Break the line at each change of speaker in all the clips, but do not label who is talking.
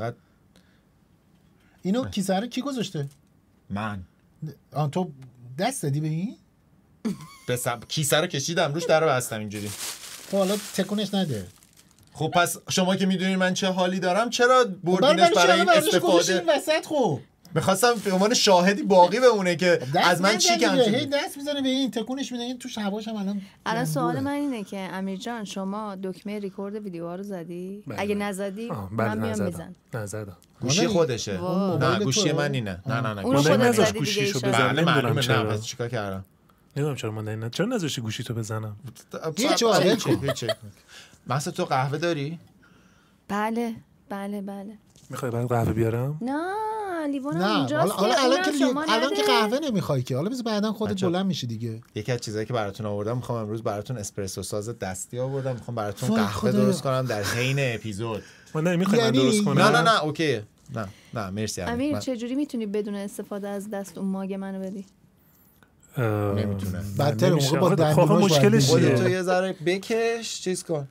فقط
اینو کیسه رو کی گذاشته؟
من
تو دست دادی به این؟
کیسه رو کشیدم روش در رو بستم اینجوری.
خب حالا تکونش نده.
خب پس شما که میدونید من چه حالی دارم چرا بردینش برای این استفاده؟
وسط خب
می‌خواستم به عنوان شاهدی باقی بمونه که از من چی کم شده.
هی دست میزنه به این تکونش میده این توش هواش هم
الان سوال من اینه که امیر جان شما دکمه ریکورد ویدیوها رو زدی؟ اگه نزدی من میام میزنم.
نزدم.
گوشی خودشه. نه گوشی من اینه. نه
اونو
نذاش گوشیشو بزنم.
نمیدونم چرا. چیکار کردم؟
نمیدونم چرا من چرا نذاشتی گوشیتو بزنم؟
هیچ. مثلا تو قهوه داری؟
بله.
میخوای بعد قهوه بیارم؟
نه لیوانم اونجاست.
الان که قهوه نمیخوای که، حالا بذار بعداً خودت بلند میشی دیگه.
یکی از چیزایی که براتون آوردم، میخوام امروز براتون اسپرسو ساز دستی آوردم، میخوام براتون قهوه درست کنم در حین اپیزود.
من نمیخوام درست کنم.
نه اوکی. نه مرسی.
امیر چه جوری میتونی بدون استفاده از دست اون ماگ منو بدی؟
نمیتونه.
بدتر موقع با
دندوناش مشکلش چیه؟
تو یه ذره بکش چیز کن.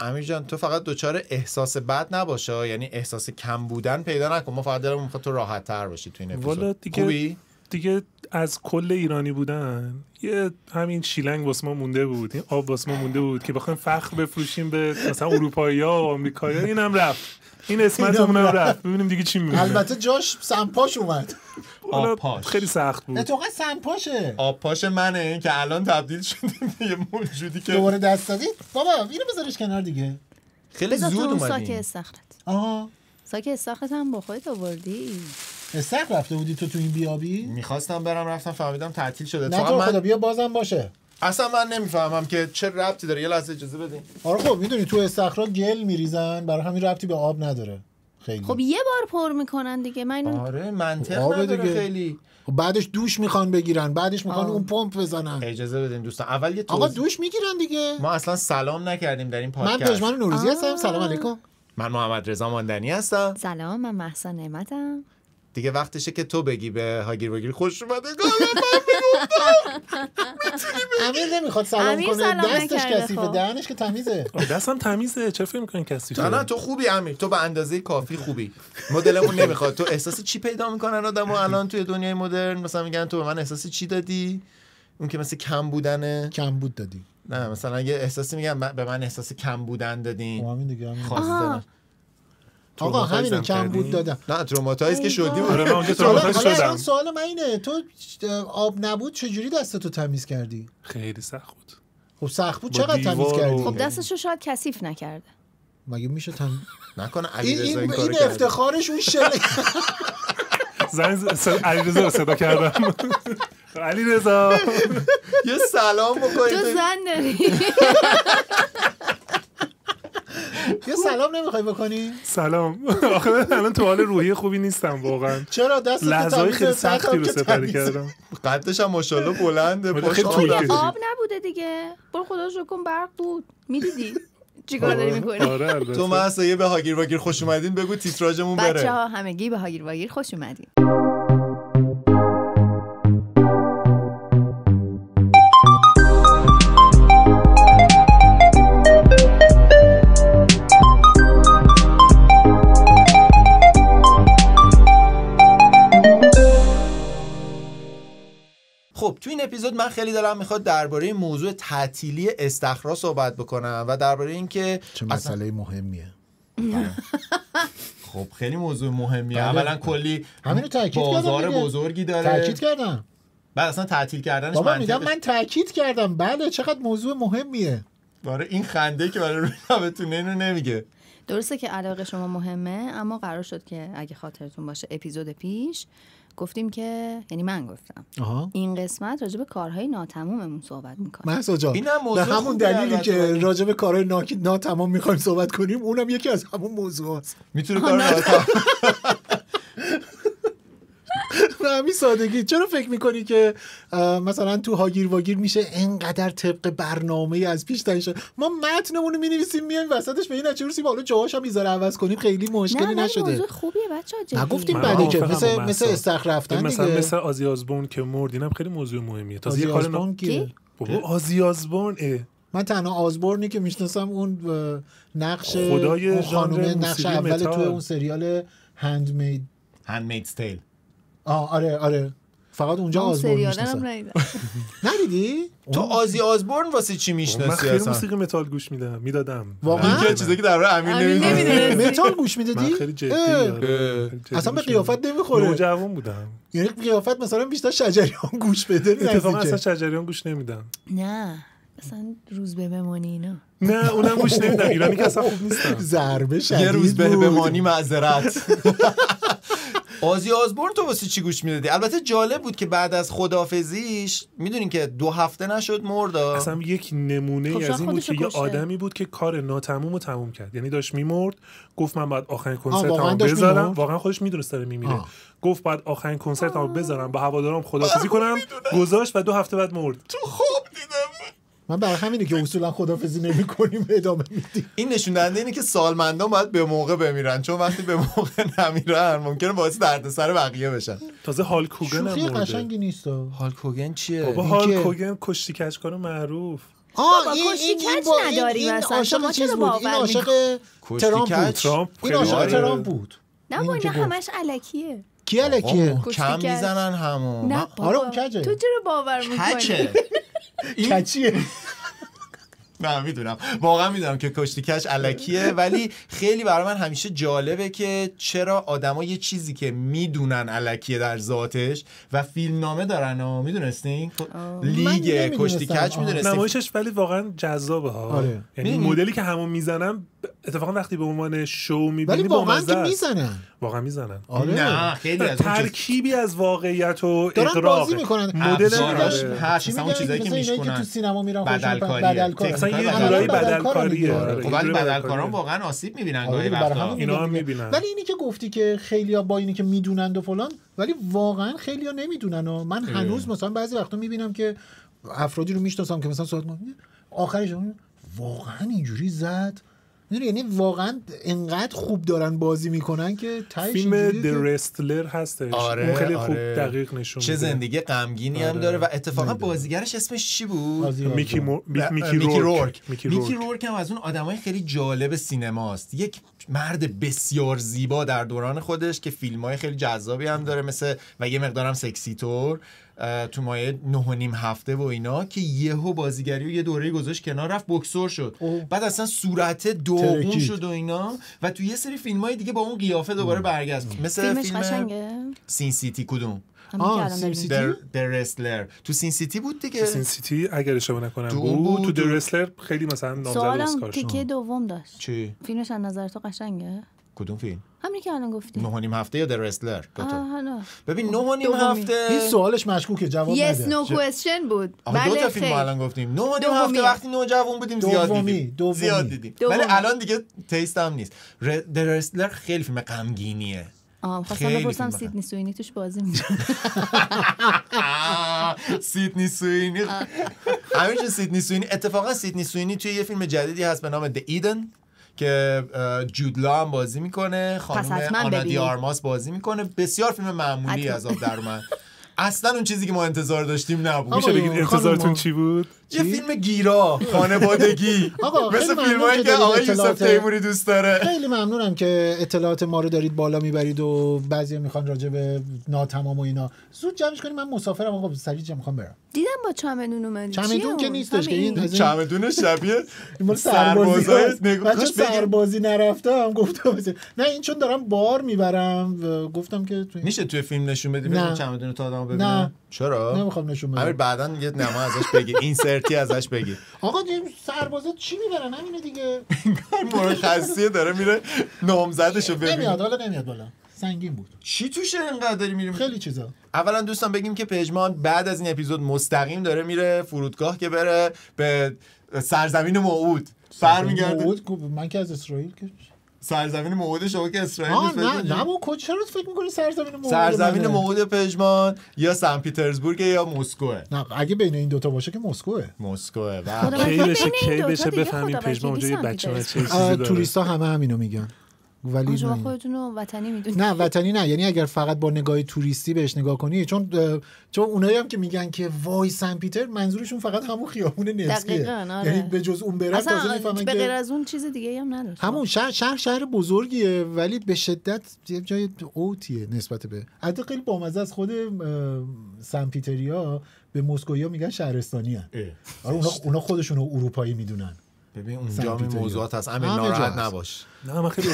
امیر جان تو فقط دوچار احساس بد نباشه، یعنی احساس کم بودن پیدا نکن. ما فقط دلمون میخواد تو راحت تر باشی تو این اپیزود.
خوبی؟ دیگه از کل ایرانی بودن یه همین شیلنگ واسه ما مونده بود، این آب واسه ما مونده بود که بخوایم فخر بفروشیم به مثلا اروپایی‌ها و آمریکایی‌ها. اینم رفت، این اسمتمون هم رفت. ببینیم دیگه چی می‌مونه.
البته جاش سمپاش اومد.
آبپاش
خیلی سخت بود.
اتفاقا سمپاشه.
آبپاش منه این که الان تبدیل شدیم به یه موجودی که
دوباره دست دادی. بابا اینو بذارش کنار دیگه.
خیلی زود اومدی.
ساک استخرت. ساک استخرت هم با خودت آوردی؟
استخر رفته بودی تو این بیابی؟
میخواستم برم، رفتم فهمیدم تعطیل شده.
نه تو خدا بیا بازم باشه.
اصلا من نمیفهمم که چه ربطی داره. یه لحظه اجازه بدین.
آره خب میدونی تو استخرا گل میریزن، برای همین ربطی به آب نداره. خیلی.
خب یه بار پر میکنن دیگه. من
آره منطق نداره دیگه. خیلی.
بعدش دوش میخوان بگیرن، بعدش میخوان اون پمپ بزنن.
اجازه بدین دوستان اول یه
آقا دوش میگیرن دیگه.
ما اصلا سلام نکردیم در این پادکست.
من پژمان نوروزی هستم. سلام علیکم.
من محمد رضا ماندنی هستم.
سلام من مهسا نعمتم.
دیگه وقتشه که تو بگی به هاگیر واگیر خوش اومده.
امیر نمیخواد سلام کنه، دستش کثیفه، دهنش که تمیزه.
دستم تمیزه، چرا فکر می‌کنی کثیفه؟
نه تو خوبی امیر، تو به اندازه کافی خوبی. مدلمون نمیخواد. تو احساس چی پیدا میکنن آدمو الان توی دنیای مدرن؟ مثلا میگن تو به من احساس چی دادی؟ اون که مثل کم بودنه.
کم بود دادی.
نه مثلا یه احساسی میگن به من احساس کم بودن دادین.
همین دیگه
همین.
آقا همینو کم بود دادم.
نه تروماتایز که شدی.
آره من اونجا تروماتایز شدم.
سوال من اینه، تو آب نبود چجوری دستتو تمیز کردی؟
خیلی سخت بود.
خب سخت بود چقدر تمیز کردی؟
خب دستشو شاید کثیف نکرده.
مگه میشه
نکنه علیرضا این کارو
کرد؟ این افتخارش اون شله.
علیرضا رو صدا کردم. علیرضا
یه سلام بکنید.
تو زن داری؟
یه سلام نمیخوای بکنی؟
سلام. آخه الان تو حال روحی خوبی نیستم واقعا.
چرا دست
لحظه‌های خیلی سختی رو سپری کردم.
قدش هم ماشاءالله بلنده.
خیلی طول کشید.
آب نبوده دیگه. برو خدا شکر کن برق بود. میدیدی چیکار داری میکنی؟
آره البته.
تو مثلا به هاگیر واگیر خوش اومدین بگو تیتراژمون بره.
بچه‌ها همگی به هاگیر واگیر خوش اومدین.
خب تو این اپیزود من خیلی دلم میخواد درباره موضوع تعطیلی استخرا صحبت بکنم و درباره اینکه
چه مسئله مهمیه.
خب خیلی موضوع مهمیه. اولا کلی
همینو تاکید
بازار بزرگی داره.
تاکید کردم.
بعد اصلا تعطیل کردنش
بابا میگم من تاکید کردم. بله چقدر موضوع مهمیه.
آره این خنده که برای روی لبتونه اینو نمیگه.
درسته که علاقه شما مهمه، اما قرار شد که اگه خاطرتون باشه اپیزود پیش گفتیم که، یعنی من گفتم این قسمت راجع به کارهای ناتموممون صحبت می‌کنیم.
مهسا جان به همون دلیلی که راجع به کارهای ناتمام می‌خوایم صحبت کنیم، اونم یکی از همون موضوعاست.
میتونه کار ناتمام
به همین سادگی. چرا فکر میکنی که مثلا تو هاگیر واگیر میشه اینقدر طبق برنامه از پیش تعیین شده؟ ما متنمون رو می‌نویسیم میایم وسطش به این نتیجه میرسیم حالا جاهاش هم میذاره عوض کنیم، خیلی مشکلی نشده.
نه موضوع خوبیه بچه‌ها.
نگفتیم بعدی که مثل استخر رفتن دیگه.
مثلا آزی آزبون که مرد، اینم خیلی موضوع مهمیه. تازه یه کار
کی؟
بابا آزی آزبون
من تنها آزبورنی که میشناسم اون نقش
خدای
اون خانومه،
ژانر
نقش
موسیقی
اول
متال.
توی اون سریال
هندمیدز تیل.
آره فقط اونجا آزبورن میشناسم. ندیدی؟
تو آزی آزبورن واسه چی
من
میشناسی
خیلی
اصلا؟
موسیقی متال گوش میدادم.
واقعا؟
این که چیزایی که در مورد امیر نمیدونی.
متال گوش
من
میدادی؟
خیلی جدی
اصلا به قیافت نمیخوره.
نوجوان بودم.
یعنی قیافت مثلا بیشتر شجریان گوش بده.
اتفاقا اصلا شجریان گوش نمیدم.
نه اصلا روز به بمانی اینا
نه اونم گوش نمیدم. ایرانی که اصلا خوب نیستم.
ضربه شدید
یه روز
بود.
بمانی معذرت. آزی آزبورن تو واسه چی گوش میدادی؟ البته جالب بود که بعد از خدافزیش میدونین که 2 هفته نشد مرد.
اصلا یک نمونه
خب
از این بود که
خودشو
یه
کشته.
آدمی بود که کار ناتموم رو تموم کرد. یعنی داشت میمرد، گفت من باید آخرین
واقعا
کنسرتمو
داشت
بذارم.
می‌مرد؟
واقعا خودش میدونست داره میمیره. گفت باید آخرین کنسرتمو بذارم، با هوادارم خداحافظی کنم. گذاشت و 2 هفته بعد مرد.
تو خوب دیدم.
من برای همینه که اصولا خدافظی نمی‌کنیم ادامه میدیم.
این نشون دهنده اینه که سالمندان باید به موقع بمیرن، چون وقتی به موقع نمیرن ممکنه باعث دردسر بقیه بشن.
تازه هالک هوگن هم
شوخی
مرده.
قشنگی نیست.
هالک هوگن چیه؟
بابا هالک هوگن کشتی کشکار معروف.
کشتی کج نداریم اصلا.
عاشق
شما
چیز
چرا
بود. این
باور
عاشق ترامپ بود.
ترامپ
این عاشق ترامپ بود.
نه با اینا همش الکیه.
کی الکیه؟
کم میزنن همون.
نه
آره
بابا
اون کجه.
تو چرا باور میکنی؟
کچه.
کچیه.
نه میدونم، واقعا میدونم که کشتی کش الکیه، ولی خیلی برای من همیشه جالبه که چرا آدما یه چیزی که میدونن الکیه در ذاتش و فیلمنامه دارن و میدونستین لیگ کشتی کچ میدونستین
نمایشش ولی واقعا جذابه ها.
آره.
یعنی مدلی که همون میزنن اتفاقا وقتی به عنوان شو میبینی
ولی
با
واقعا
مزه
که
است.
میزنن.
واقعا میزنن.
آره.
نه خیلی از اون چیز
ترکیبی از واقعیت و
دارن
اقراق
بازی میکنن.
مدل
ابزاراش
آره.
هست، مثلا اون چیزایی که
اینایی که
میشکنن
تو سینما میرن
بدلکاریه.
مثلا یه
بدلکاری.
جورایی
بدلکار
بدلکاریه.
میگه.
آره.
خب ولی بدلکاران واقعا آسیب میبینن گاهی وقتا.
اینا هم میبینن.
ولی اینی که گفتی که خیلیا با اینی که میدونند و فلان، ولی واقعا خیلیا نمیدونن و من هنوز مثلا بعضی وقتا میبینم که افرادی رو میشناسم که مثلا صحبت آخرش واقعا اینجوری زد. یعنی واقعا انقدر خوب دارن بازی میکنن که
فیلم The Wrestler هستش.
آره،
اون خیلی
آره.
خوب دقیق نشون
چه
میده.
زندگی غمگینی هم داره و اتفاقا بازیگرش اسمش چی بود؟
میکی
رورک.
میکی
رورک هم از اون آدمای خیلی جالب سینماست. یک مرد بسیار زیبا در دوران خودش که فیلم‌های خیلی جذابی هم داره مثل و یه مقدارم سکسی تور تو مایه 9.5 هفته و اینا که یهو بازیگری و یه دوره گذاشت کنار رفت بوکسور شد. بعد اصلا صورت داغون شد و اینا و تو یه سری فیلم‌های دیگه با اون قیافه دوباره برگشت. مثل فیلم سین سیتی. کدوم؟ در رسلر. تو سین سیتی بود دیگه.
سین سیتی اگر اشتباه نکنم بود. تو در رسلر خیلی مثلا نامزد اسکار شد.
سوالم تیکه دوم داشت.
چی؟
فیلمش از نظر تو قشنگه؟
کدوم فیلم؟
همین که الان گفتی.
9.5 هفته یا در رسلر؟ ببین 9.5
دومی.
هفته
این سوالش مشکوکه جواب نده.
Yes no question بود.
بله دو تا فیلم الان گفتیم. 9.5 هفته وقتی نوجوان بودیم زیاد دیدیم. ولی الان دیگه تیست هم نیست. در رسلر خیلی فیلم غمگینیه.
خواستم بپرسم سیدنی سوینی توش بازی میکنه.
سیدنی سوینی. همیشه سیدنی سوینی. اتفاقا سیدنی سوینی توی یه فیلم جدیدی هست به نام The Eden که جود لا هم بازی میکنه، خانم آنا دی آرماس بازی میکنه. بسیار فیلم معمولی از آب در اومد. اصلا اون چیزی که ما انتظار داشتیم نبود.
میشه بگید انتظارتون چی بود؟
یه فیلم گیرا خانوادگی مثل فیلمایی که آقای یوسف تیموری دوست داره.
خیلی ممنونم که اطلاعات ما رو دارید بالا میبرید و بعضیا میخوان راجع به ناتمام و اینا زود جمعش کنیم. من مسافرم آقا سریع جمع میخوام برم.
دیدم با چمدون اومدی.
چمدون که نیستش که این
چمدون شبیه
این سربازی نرفتم گفتم نه این چون دارم بار میبرم گفتم که
میشه توی فیلم نشون بدی ببینم چمدون تو آدمو ببینم. چرا؟
نمیخوام نشون بدم.
امیر بعداً یه نما ازش بگی، اینسرتی ازش بگی.
آقا سربازا چی میبرن همینه دیگه.
مرخصیه داره میره نامزدشو ببین.
نمیاد حالا نمیاد بالا. سنگین بود.
چی توشه اینقدر داری میریم؟
خیلی چیزا.
اولا دوستان بگیم که پژمان بعد از این اپیزود مستقیم داره میره فرودگاه که بره به سرزمین موعود. برمیگرده.
من که از اسرائیل که
سرزمین موعود شما که اسرائیل نیست.
نه با چرا فکر می‌کنی سرزمین موعود؟
سرزمین موعود پژمان یا سن پیترزبورگ یا مسکوه.
نه اگه بین این دوتا باشه که مسکوه.
کی بشه بفهمیم پژمان اونجا یه بچه‌ها چه چیزی داره.
توریستا همه همینو میگن. ولی
شما خودتون رو وطنی میدونید؟
نه وطنی نه، یعنی اگر فقط با نگاه توریستی بهش نگاه کنی، چون اونایی هم که میگن که وای سن پیتر منظورشون فقط همون خیابون نفسیه، یعنی به جز اون برن تازه میفهمن
به غیر از اون چیز دیگه هم نداره.
همون شهر بزرگیه ولی به شدت جای اوتیه نسبت به حتی خیلی بامزه از خود سن پیتریا به مسکویا میگن شهرستانیه. اونا خودشون رو اروپایی میدونن.
ببین اونجا موضوعات هست، امیر ناراحت نباش.
نه من خیلی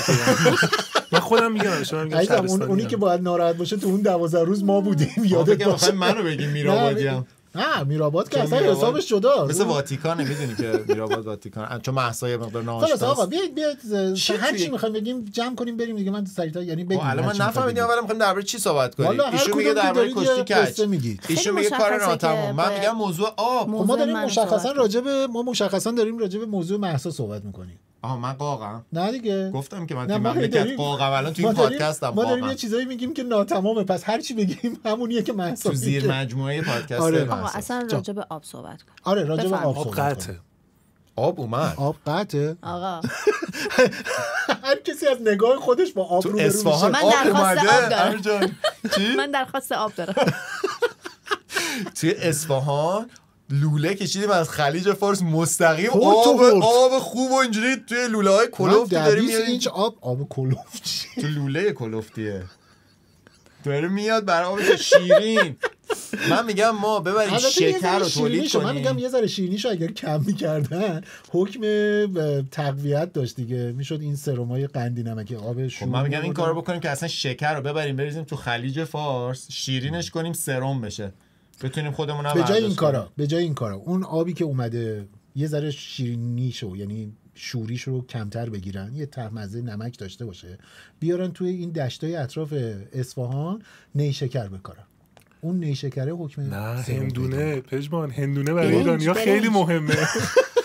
من خودم میگم شما میگم شهرستانی.
اونی که باید ناراحت باشه تو اون 12 روز ما بودیم. یادت باشه
منو بگیم میرآبادیم.
نه میرآباد که اصلا حسابش جدا،
مثل واتیکان میدونی که میرآباد واتیکان چون مهسا مقدار ناشتاست.
خلاص آقا بیاید هر چی میخوایم بگیم جمع کنیم بریم دیگه. من سریعا یعنی بگیم
الان من نفهمیدم اولا میخوایم درباره چی صحبت کنیم. ایشون میگه درباره کشتی کج، ایشون میگه کار ناتمام، من میگم موضوع آب.
ما داریم مشخصا داریم راجع به موضوع مهسا صحبت میکنیم.
من قاقم
نه دیگه
گفتم که من توی مملکت قاقم الان توی این پادکستم.
ما داریم یه چیزایی میگیم که ناتمامه، پس هر چی بگیم همونیه که مهسا
تو زیر مجموعه پادکست.
آقا اصلا راجع به آب صحبت کن.
آره راجع به آب
قطعه.
آب اومد.
آب قطعه.
آقا
هر کسی از نگاه خودش با آب رو برو میشه.
من درخواست آب دارم.
چی؟
من درخواست آب دارم.
توی اصفهان لوله کشیدیم از خلیج فارس مستقیم آب خوب و اینجوری توی لوله های کلفتی داریم میاد.
اینچ آب کلفت
تو لوله کلفتیه داره میاد برای آب شیرین. من میگم ما ببریم شکر رو تولید کنیم.
من میگم یه ذره شیرینیشو اگر کم میکردن حکم تقویت داشت دیگه، میشد این سرمای قندی نمکی آب شور.
من میگم این کارو بکنیم که اصلا شکر رو ببریم بریزیم تو خلیج فارس، شیرینش کنیم سرم بشه، بتونیم خودمون هم
به جای این کارا اون آبی که اومده یه ذره شیرینیشو یعنی شوریش رو کمتر بگیرن، یه طعم نمک داشته باشه، بیارن توی این دشتای اطراف اصفهان نیشکر بکارن. اون نیشکره حکم
نه هندونه پژمان، هندونه برای ایرانی‌ها خیلی مهمه.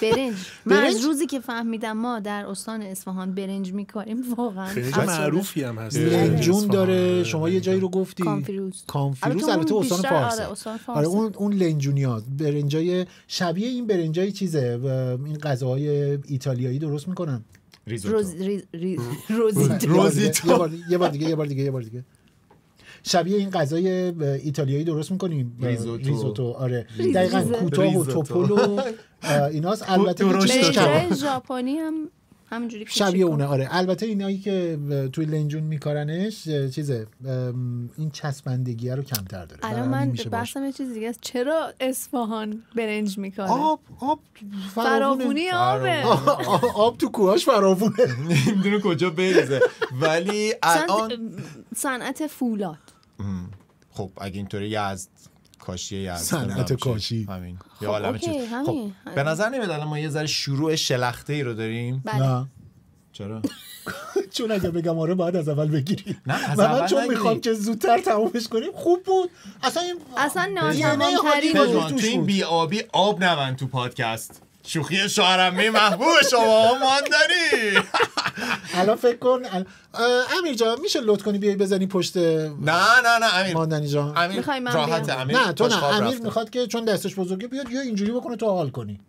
برنج. من از روزی که فهمیدم ما در استان اصفهان برنج می‌کاریم واقعا
برنج معروفی هم هست.
لنجون داره. شما یه جایی رو گفتی کانفیروز البته استان فارس. آره اون لنجونیا برنجای شبیه این برنجای چیزه، این غذاهای ایتالیایی درست میکنن.
روزیتو.
یه بار دیگه شبیه این غذای ایتالیایی درست میکنیم. ریزوتو. آره دقیقاً کوتاه و توپولو ایناست. البته
برنج ژاپنی هم همینجوری
شبیه اونه. آره البته اینایی که توی لنجون میکارنش چیزه این چسبندگی رو کمتر داره.
الان من بحثم یه چیز دیگه است. چرا اصفهان برنج میکنه؟
آب
فراوونی آبه.
آب تو کوهاش فراوونه،
نمیدونه کجا بریزه. ولی الان
صنعت فولاد.
خب اگه اینطوری یزد کاشی یزد
صنعت کاشی
همین یا عالمه چیز. خب به نظر نمیاد الان ما یه ذره شروع شلخته ای رو داریم.
نه
چرا؟
چون اگه بگم آره باید از اول بگیری.
نه
من چون میخوام که زودتر تمومش کنیم. خوب بود اصلا
ناتمام‌ترین
بود. تو این بی آبی آب نبند تو پادکست. شوخی شوهرمه محبوب شما ماندنی.
الان فکر کن امیر جان میشه لطف کنی بیای بزنی پشت.
نه امیر
ماندنی جان
امیر راحت. امیر
نه تو نه امیر میخواد که چون دستش بزرگه بیاد یا اینجوری بکنه تو حال کنی.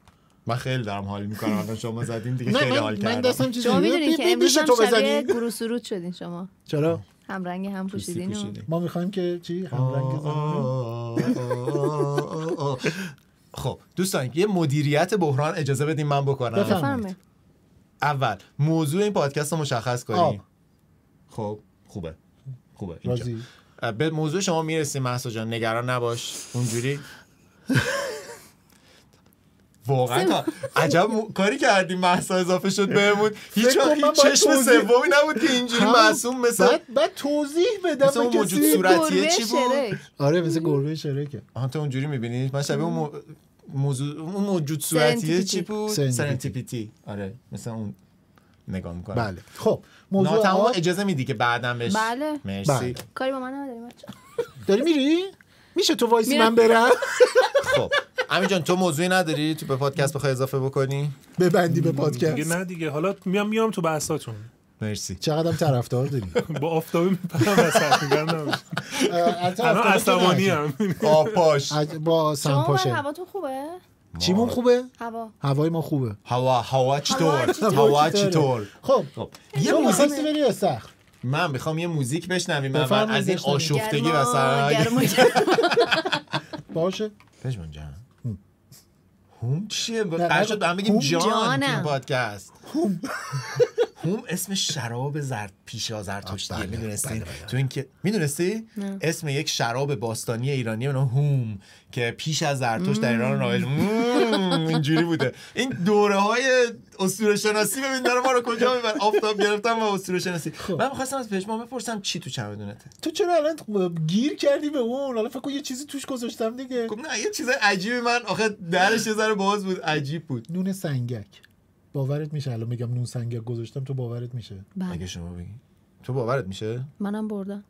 من خیلی دارم حال میکنم. الان شما زدین دیگه خیلی حال کردم.
من دستم چیزی
شما میدونین که امروز هم شبیه گروه سرود شدین شما.
چرا؟
هم رنگ هم پوشیدین.
ما میخوایم که چی هم رنگ
خب دوستان یه مدیریت بحران اجازه بدیم من بکنم.
بفرمایید.
اول موضوع این پادکست رو مشخص کنیم. خب خوبه اینجا. به موضوع شما میرسیم مهسا جان، نگران نباش. اونجوری واقعا عجب کاری کردیم. مهسا اضافه شد بهمون. هیچ چشم سومی نبود که اینجوری معصوم مثلا
بعد توضیح بدم.
مثلا اون موجود صورتیه چی بود؟
آره مثل گربه شرکه.
تو اونجوری میبینی. من شبیه اون موجود صورتیه چی بود؟ سرنتیپیتی. آره مثلا اون نگاه میکنم.
بله خب موضوع
ناتمام اجازه میدی که بعدم بهش.
بله
مرسی.
کاری با من نداری بچا.
داری میری؟ میشه تو وایسی من برم؟
خب امیر جان تو موضوعی نداری تو به پادکست بخوای اضافه بکنی؟
ببندی به پادکست
دیگه. نه دیگه حالا میام تو بحثاتون.
مرسی.
چقدرم طرفدار داری.
با آفتابی میپرم وسط میگم. الان عصبانی ام.
آپاش
با سمپاشه.
شما هواتون خوبه؟
چیمون خوبه؟ هوای ما خوبه.
هوا چطور؟
خب یه موزیک بری استخر.
من میخوام یه موزیک بشنویم اول از این آشفتگی مثلا.
باشه
پژمان جان هوم چیه؟ قرار شد هم بگیم جان تو پادکست. هوم اسم شراب پیش از زرتشتیه. میدونستی؟ تو این که میدونستی اسم یک شراب باستانی ایرانیه به نام هوم که پیش از زرتشت در ایران رایج اینجوری بوده. این دوره-های اسطوره شناسی ببین داره ما رو کجا میبره. آفتاب گرفتم و اسطوره شناسی. من می‌خواستم از پژمان بپرسم چی تو چمدونته؟
تو چرا الان گیر کردی به اون؟ حالا فکر کن یه چیزی توش گذاشتم دیگه.
خب نه یه چیز عجیبی. من آخه درش یه ذره باز بود، عجیب بود.
نون سنگک. باورت میشه الان میگم نون سنگک گذاشتم تو باورت میشه؟
اگه شما بگی تو باورت میشه؟
منم بردم.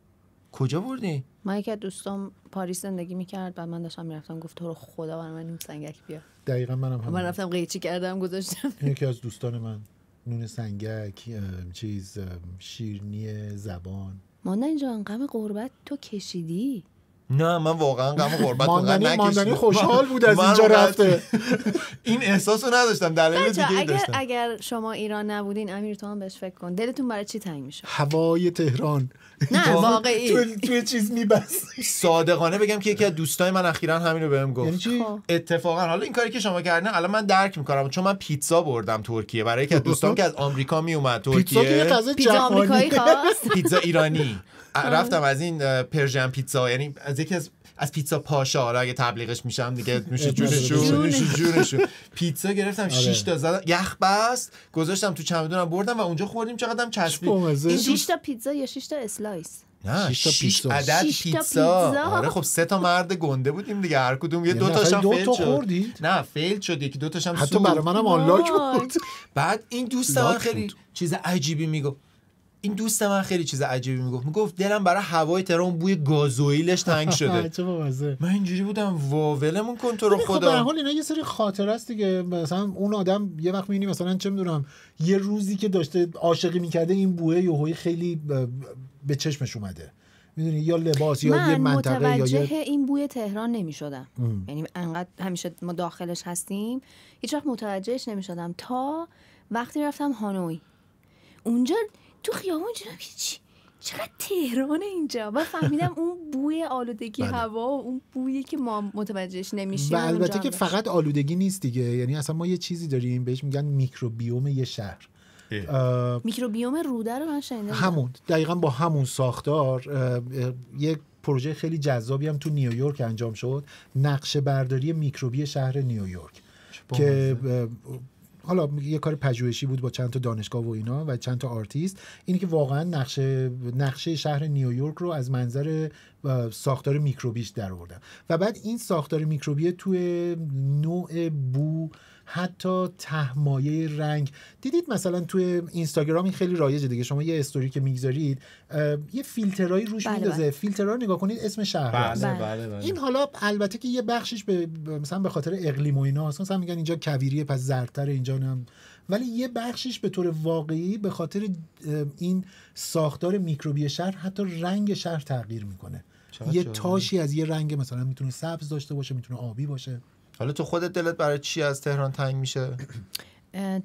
کجا بردی؟
من یکی از دوستام پاریس زندگی میکرد، بعد من داشتم میرفتم گفت تو رو خدا برای من نون سنگک بیار.
دقیقاً من
رفتم قیچی کردم گذاشتم.
یکی از دوستان من نون سنگک، شیرینی زبان.
ماندنی جان غم غربت تو کشیدی؟
نه من واقعا غم غربت
ماندنی خوشحال بود از اینجا رفته.
این احساسو نداشتم. دلیل دیگه داشتم.
اگر شما ایران نبودین امیر تو هم بهش فکر کن، دلتون برای چی تنگ میشه؟
هوای تهران.
نه واقعی
توی چیز میبست.
صادقانه بگم که یکی از دوستای من اخیراً همین رو بهم گفت.
یعنی چی؟
اتفاقا حالا این کاری که شما کردین الان من درک میکنم، چون من پیتزا بردم ترکیه برای یکی از دوستام که از آمریکا میومد ترکیه.
پیتزا که یه غذا جهانی
خاص.
پیتزا ایرانی. رفتم از این پرژن پیتزا، یعنی از یکی از پیتزا پاشا، حالا اگه تبلیغش میشم دیگه نوش جونشون. پیتزا گرفتم 6 تا زدم یخ بست گذاشتم تو چمدونم بردم و اونجا خوردیم. چقدرم چسبید.
این 6 تا پیتزا یا 6 تا اسلایس؟
نه 6 عدد پیتزا. آره خب 3 تا مرد گنده بودیم دیگه، هر کدوم یه دو تاشم فیل شد. نه فیل شد، یکی دو تاشم
حتی برای منم آنلاک بود.
بعد این دوست من خیلی چیز عجیبی میگفت. میگفت دلم برای هوای تهران بوی گازوئیلش تنگ شده.
چه بامزه.
من اینجوری بودم ولمون کن تو رو خدا.
خب به هر حال اینا یه سری خاطره است دیگه. مثلا اون آدم یه وقت می‌بینی مثلا چه می‌دونم یه روزی که داشته عاشقی می‌کرده این بوئه یهویی خیلی به چشمش اومده. میدونی یا لباس یا یه منطقه یا
متوجه این بوی تهران نمی‌شدم. یعنی انقدر همیشه ما داخلش هستیم هیچ وقت متوجهش نمی‌شدم تا وقتی رفتم هانوی. اونجا تو خیابون دیدم چقدر تهران اینجا و فهمیدم اون بوی آلودگی هوا و اون بویی که ما متوجهش نمیشیم.
و البته که فقط آلودگی نیست دیگه، یعنی اصلا ما یه چیزی داریم بهش میگن میکروبیوم یه شهر.
میکروبیوم روده رو من شنیدم.
همون دقیقاً با همون ساختار یک پروژه خیلی جذابی هم تو نیویورک انجام شد، نقشه برداری میکروبی شهر نیویورک که حالا یه کار پژوهشی بود با چند تا دانشگاه و اینا و چند تا آرتیست. اینی که واقعا نقشه شهر نیویورک رو از منظر ساختار میکروبیش در آوردن و بعد این ساختار میکروبی توی نوع بو، حتی طهمایه رنگ. دیدید مثلا توی اینستاگرام این خیلی رایجه دیگه، شما یه استوری که میگذارید یه فیلترایی روش میندازه. فیلترها رو نگاه کنید اسم شهر هست. این حالا البته که یه بخشش مثلا به خاطر اقلیم و اینا مثلا میگن اینجا کویریه پس زردتر اینجا نم، ولی یه بخشش به طور واقعی به خاطر این ساختار میکروبی شهر حتی رنگ شهر تغییر میکنه. یه تاشی از یه رنگ مثلا میتونه سبز داشته باشه، میتونه آبی باشه.
حالا تو خودت دلت برای چی از تهران تنگ میشه؟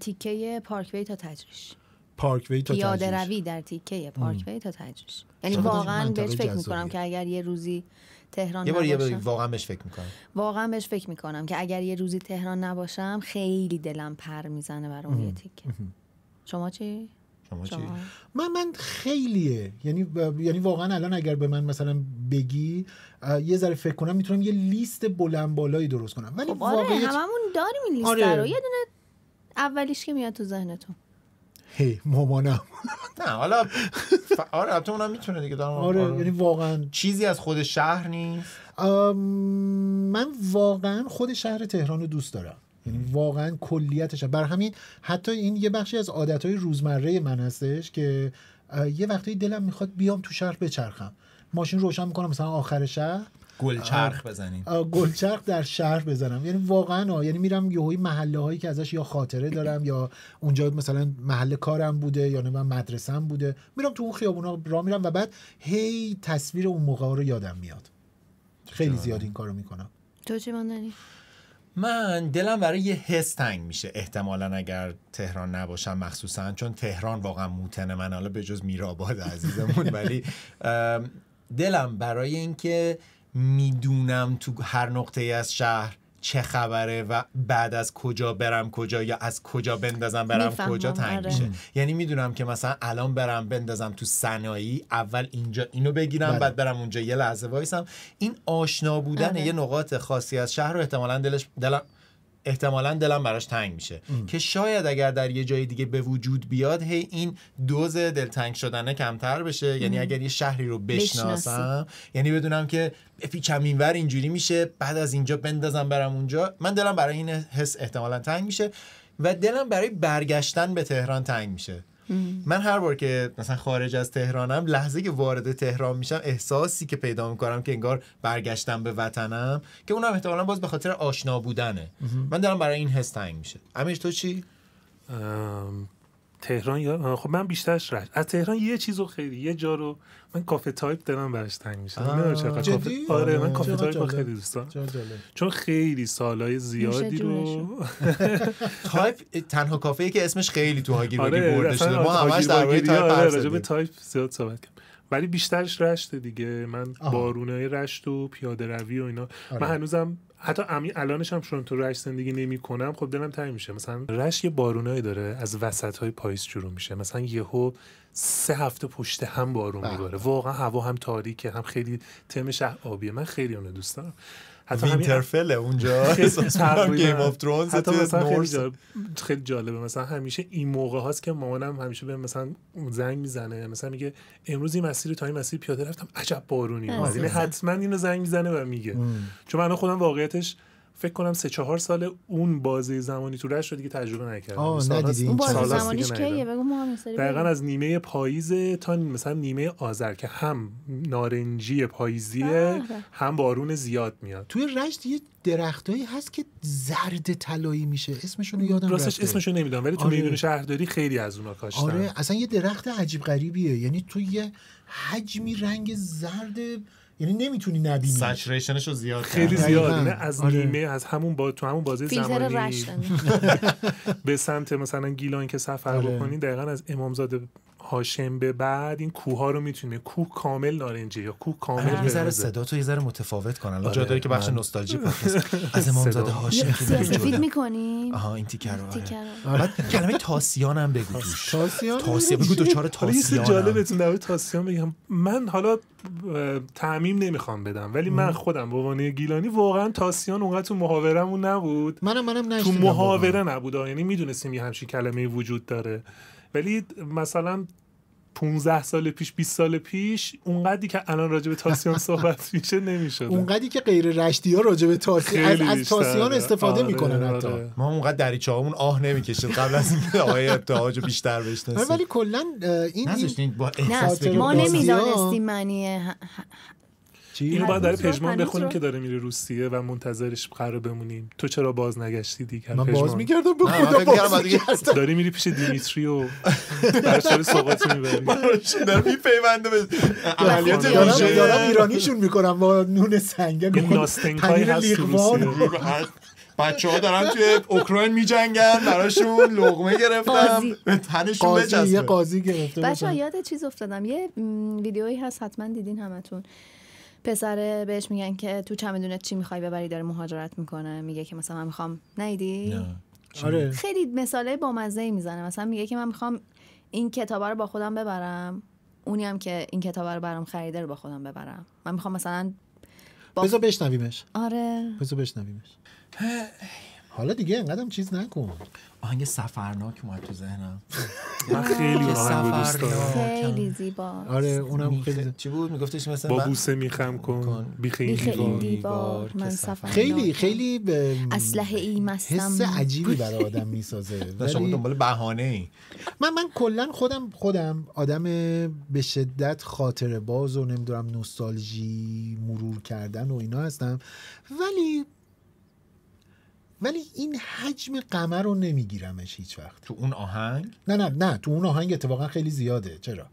تیکه پاروی تا تجریش.
پیاده
روی در تیکه پاروی تا تجریش. یعنی واقعا بهش فکر میکنم که اگر یه روزی تهران نباشم، واقعا بهش فکر میکنم که اگر یه روزی تهران نباشم خیلی دلم پر میزنه برای اون یه تیکه. شما چی؟
من خیلیه، یعنی واقعا الان اگر به من مثلا بگی یه ذره فکر کنم میتونم یه لیست بلند بالایی درست کنم. ولی
خب واقعیت هممون داریم این لیست رو. یه دونه اولیش که میاد تو ذهنتون
مامانم.
نه حالا آره تو اونم میتونه دیگه دارم.
آره یعنی واقعا
چیزی از خود شهر نیست.
من واقعا خود شهر تهران رو دوست دارم، یعنی واقعا کلیتش. بر همین حتی این یه بخشی از عادتهای روزمره من هستش که یه وقتی دلم میخواد بیام تو شهر بچرخم، ماشین روشن میکنم مثلا آخر شهر
گلچرخ بزنیم،
گلچرخ در شهر بزنم. یعنی واقعا یعنی میرم یهویی محله هایی که ازش یا خاطره دارم یا اونجا مثلا محل کارم بوده یا نه من مدرسه‌ام بوده، میرم تو اون خیابونا راه میرم و بعد هی تصویر اون موقع رو یادم میاد. خیلی زیاد این کارو میکنم.
تو چی ماندنی؟
من دلم برای یه حس تنگ میشه احتمالاً اگر تهران نباشم، مخصوصا چون تهران واقعا موتن من، حالا به جز میرآباد عزیزمون، ولی دلم برای اینکه میدونم تو هر نقطه‌ای از شهر چه خبره و بعد از کجا برم کجا یا از کجا بندازم برم کجا تنگ میشه. یعنی میدونم که مثلا الان برم بندازم تو صنایع، اول اینجا اینو بگیرم بعد برم اونجا یه لحظه وایسم. این آشنا بودن یه نقاط خاصی از شهر رو احتمالاً دلم براش تنگ میشه که شاید اگر در یه جای دیگه به وجود بیاد هی این دوز دلتنگ شدنه کمتر بشه. یعنی اگر یه شهری رو بشناسم، یعنی بدونم که بپیچم اینور اینجوری میشه، بعد از اینجا بندازم برم اونجا، من دلم برای این حس احتمالاً تنگ میشه و دلم برای برگشتن به تهران تنگ میشه. من هر بار که مثلا خارج از تهرانم، لحظه که وارد تهران میشم احساسی که پیدا میکنم که انگار برگشتم به وطنم، که اونم احتمالاً باز به خاطر آشنا بودنه. من دلم برای این حس تنگ میشه. امیر تو چی؟
تهران یا خب من بیشترش رشت. از تهران یه چیزو خیلی یه جا رو من کافه تایپ دلم براش تنگ میشه. آره من کافه تایپ رو خیلی دوست دارم چون خیلی سالهای زیادی رو
تایپ تنها کافه‌ای که اسمش خیلی تو هاگیر واگیر برده شده. ما همش درباره تایپ
راجع به تایپ زیاد صحبت کردیم، ولی بیشترش رشت دیگه. من بارونای رشت و پیاده روی و اینا من هنوزم حتی الانش هم چون تو رشت زندگی نمی کنم خب دلم تنگ میشه. مثلا رشت یه بارونایی داره از وسط‌های پاییز شروع میشه، مثلا یهو 3 هفته پشت هم بارون میباره، واقعا هوا هم تاریکه هم خیلی تم شهر آبیه. من خیلی اونو دوست دارم.
حتی وینترفل اونجا گیم اف ترونز
خیلی جالبه. مثلا همیشه این موقع هاست که مامانم همیشه به مثلا زنگ میزنه، مثلا میگه امروز این مسیر تا این مسیر پیاده رفتم، عجب بارونی اومد. یعنی حتما اینو زنگ میزنه و میگه. چون من خودم واقعیتش فکر کنم 3-4 سال اون بازه زمانی تو رشت رو دیگه تجربه نکردم.
اون بازه زمانیش کیه؟ بگو ما هم سری
دقیقاً از نیمه پاییز تا مثلا نیمه آذر که هم نارنجی پاییزیه هم بارون زیاد میاد.
توی رشت یه درختایی هست که زرد طلایی میشه، اسمشون رو یادم
راستش اسمشو نمیدونم، ولی تو میدون شهرداری خیلی از اونها کاشتن.
آره اصلا یه درخت عجیب غریبیه، یعنی تو یه حجمی رنگ زرد، یعنی نمیتونی نبینی،
سچریشنش رو زیاد
خیلی زیاد. نه از نیمه از همون تو همون بازه زمانی به سمت مثلا گیلان که سفر بکنین، دقیقاً از امامزاده هاشم به بعد این کوه رو میتونی، کوه کامل نارنجی یا کوه کامل
یه ذره صدا تو یه ذره متفاوت کنن. جا داره که بخش نوستالژی پادکست از امامزاده هاشم
سفید میکنیم.
این تیکر رو. بعد کلمه تاسیان هم بگو توش. تاسیان بگو دوچار تاسیان.
یه جالبتون در تاسیان بگم، من حالا تعمیم نمیخوام بدم ولی من خودم به عنوان گیلانی واقعا تاسیان اونقدر تو محاورمون نبود.
منم
تو محاوره نبود، یعنی میدونستیم یه همچین کلمه وجود داره، ولی مثلا 15 سال پیش 20 سال پیش اونقدری که الان راجع به تاسیان صحبت میشه نمیشد.
اونقدری که غیر رشتی‌ها راجع به تاسیان از تاسیان استفاده میکنن. حتی
ما اونقدر دریچه‌هامون آه نمیکشید قبل از اینکه آقای ابتهاجو بیشتر بشناسیم.
ولی کلا این
با احساس
ما نمیدونستیم معنی
اینو بعد در پژمان بخونیم که داره میره روسیه و منتظرش قرار بمونیم. تو چرا باز نگشتی دیگه؟
من باز میگردم به خدا
داری میری پیش دیمیتری و برای سوغاتی میبری،
داره میپیونده به عملیات
دارم ایرانیشون میکنم با نون سنگه.
این ناستنکای هست تو روسیه.
بچه‌ها دارن توی اوکراین میجنگن، براشون لقمه گرفتم تنشون بچسبه.
یه قاضی گرفته.
بچه‌ها یاد چیز افتادم، یه ویدیویی هست حتما دیدین همتون، پسره بهش میگن که تو چمدونت چی میخوای ببری، داره مهاجرت میکنه، میگه که مثلا من میخوام، نیدی؟
آره
خیلی مثاله بامزه‌ای میزنه، مثلا میگه که من میخوام این کتابا رو با خودم ببرم، اونی هم که این کتابا رو برام خریده رو با خودم ببرم، من میخوام مثلا
بذار بشنویمش.
آره
بذار بشنویمش. حالا دیگه اینقدرم چیز نکن.
آهنگ سفرناک اومد تو ذهنم.
من خیلی اون آهنگو دوست دارم،
خیلی زیبا.
آره اونم خیلی
چی بود میگفتش مثلا
با بوسه میخم کن بیخ این
دیوار من سفر
خیلی
اسلحه ای مستم،
حس عجیبی برای آدم میسازه.
شما دنبال بهانه‌ای.
من کلا خودم آدم به شدت خاطره باز و نمیدونم نوستالژی مرور کردن و اینا هستم، ولی این حجم قمر رو نمیگیرمش هیچ وقت.
تو اون آهنگ؟
نه تو اون آهنگ اتفاقا خیلی زیاده. چرا؟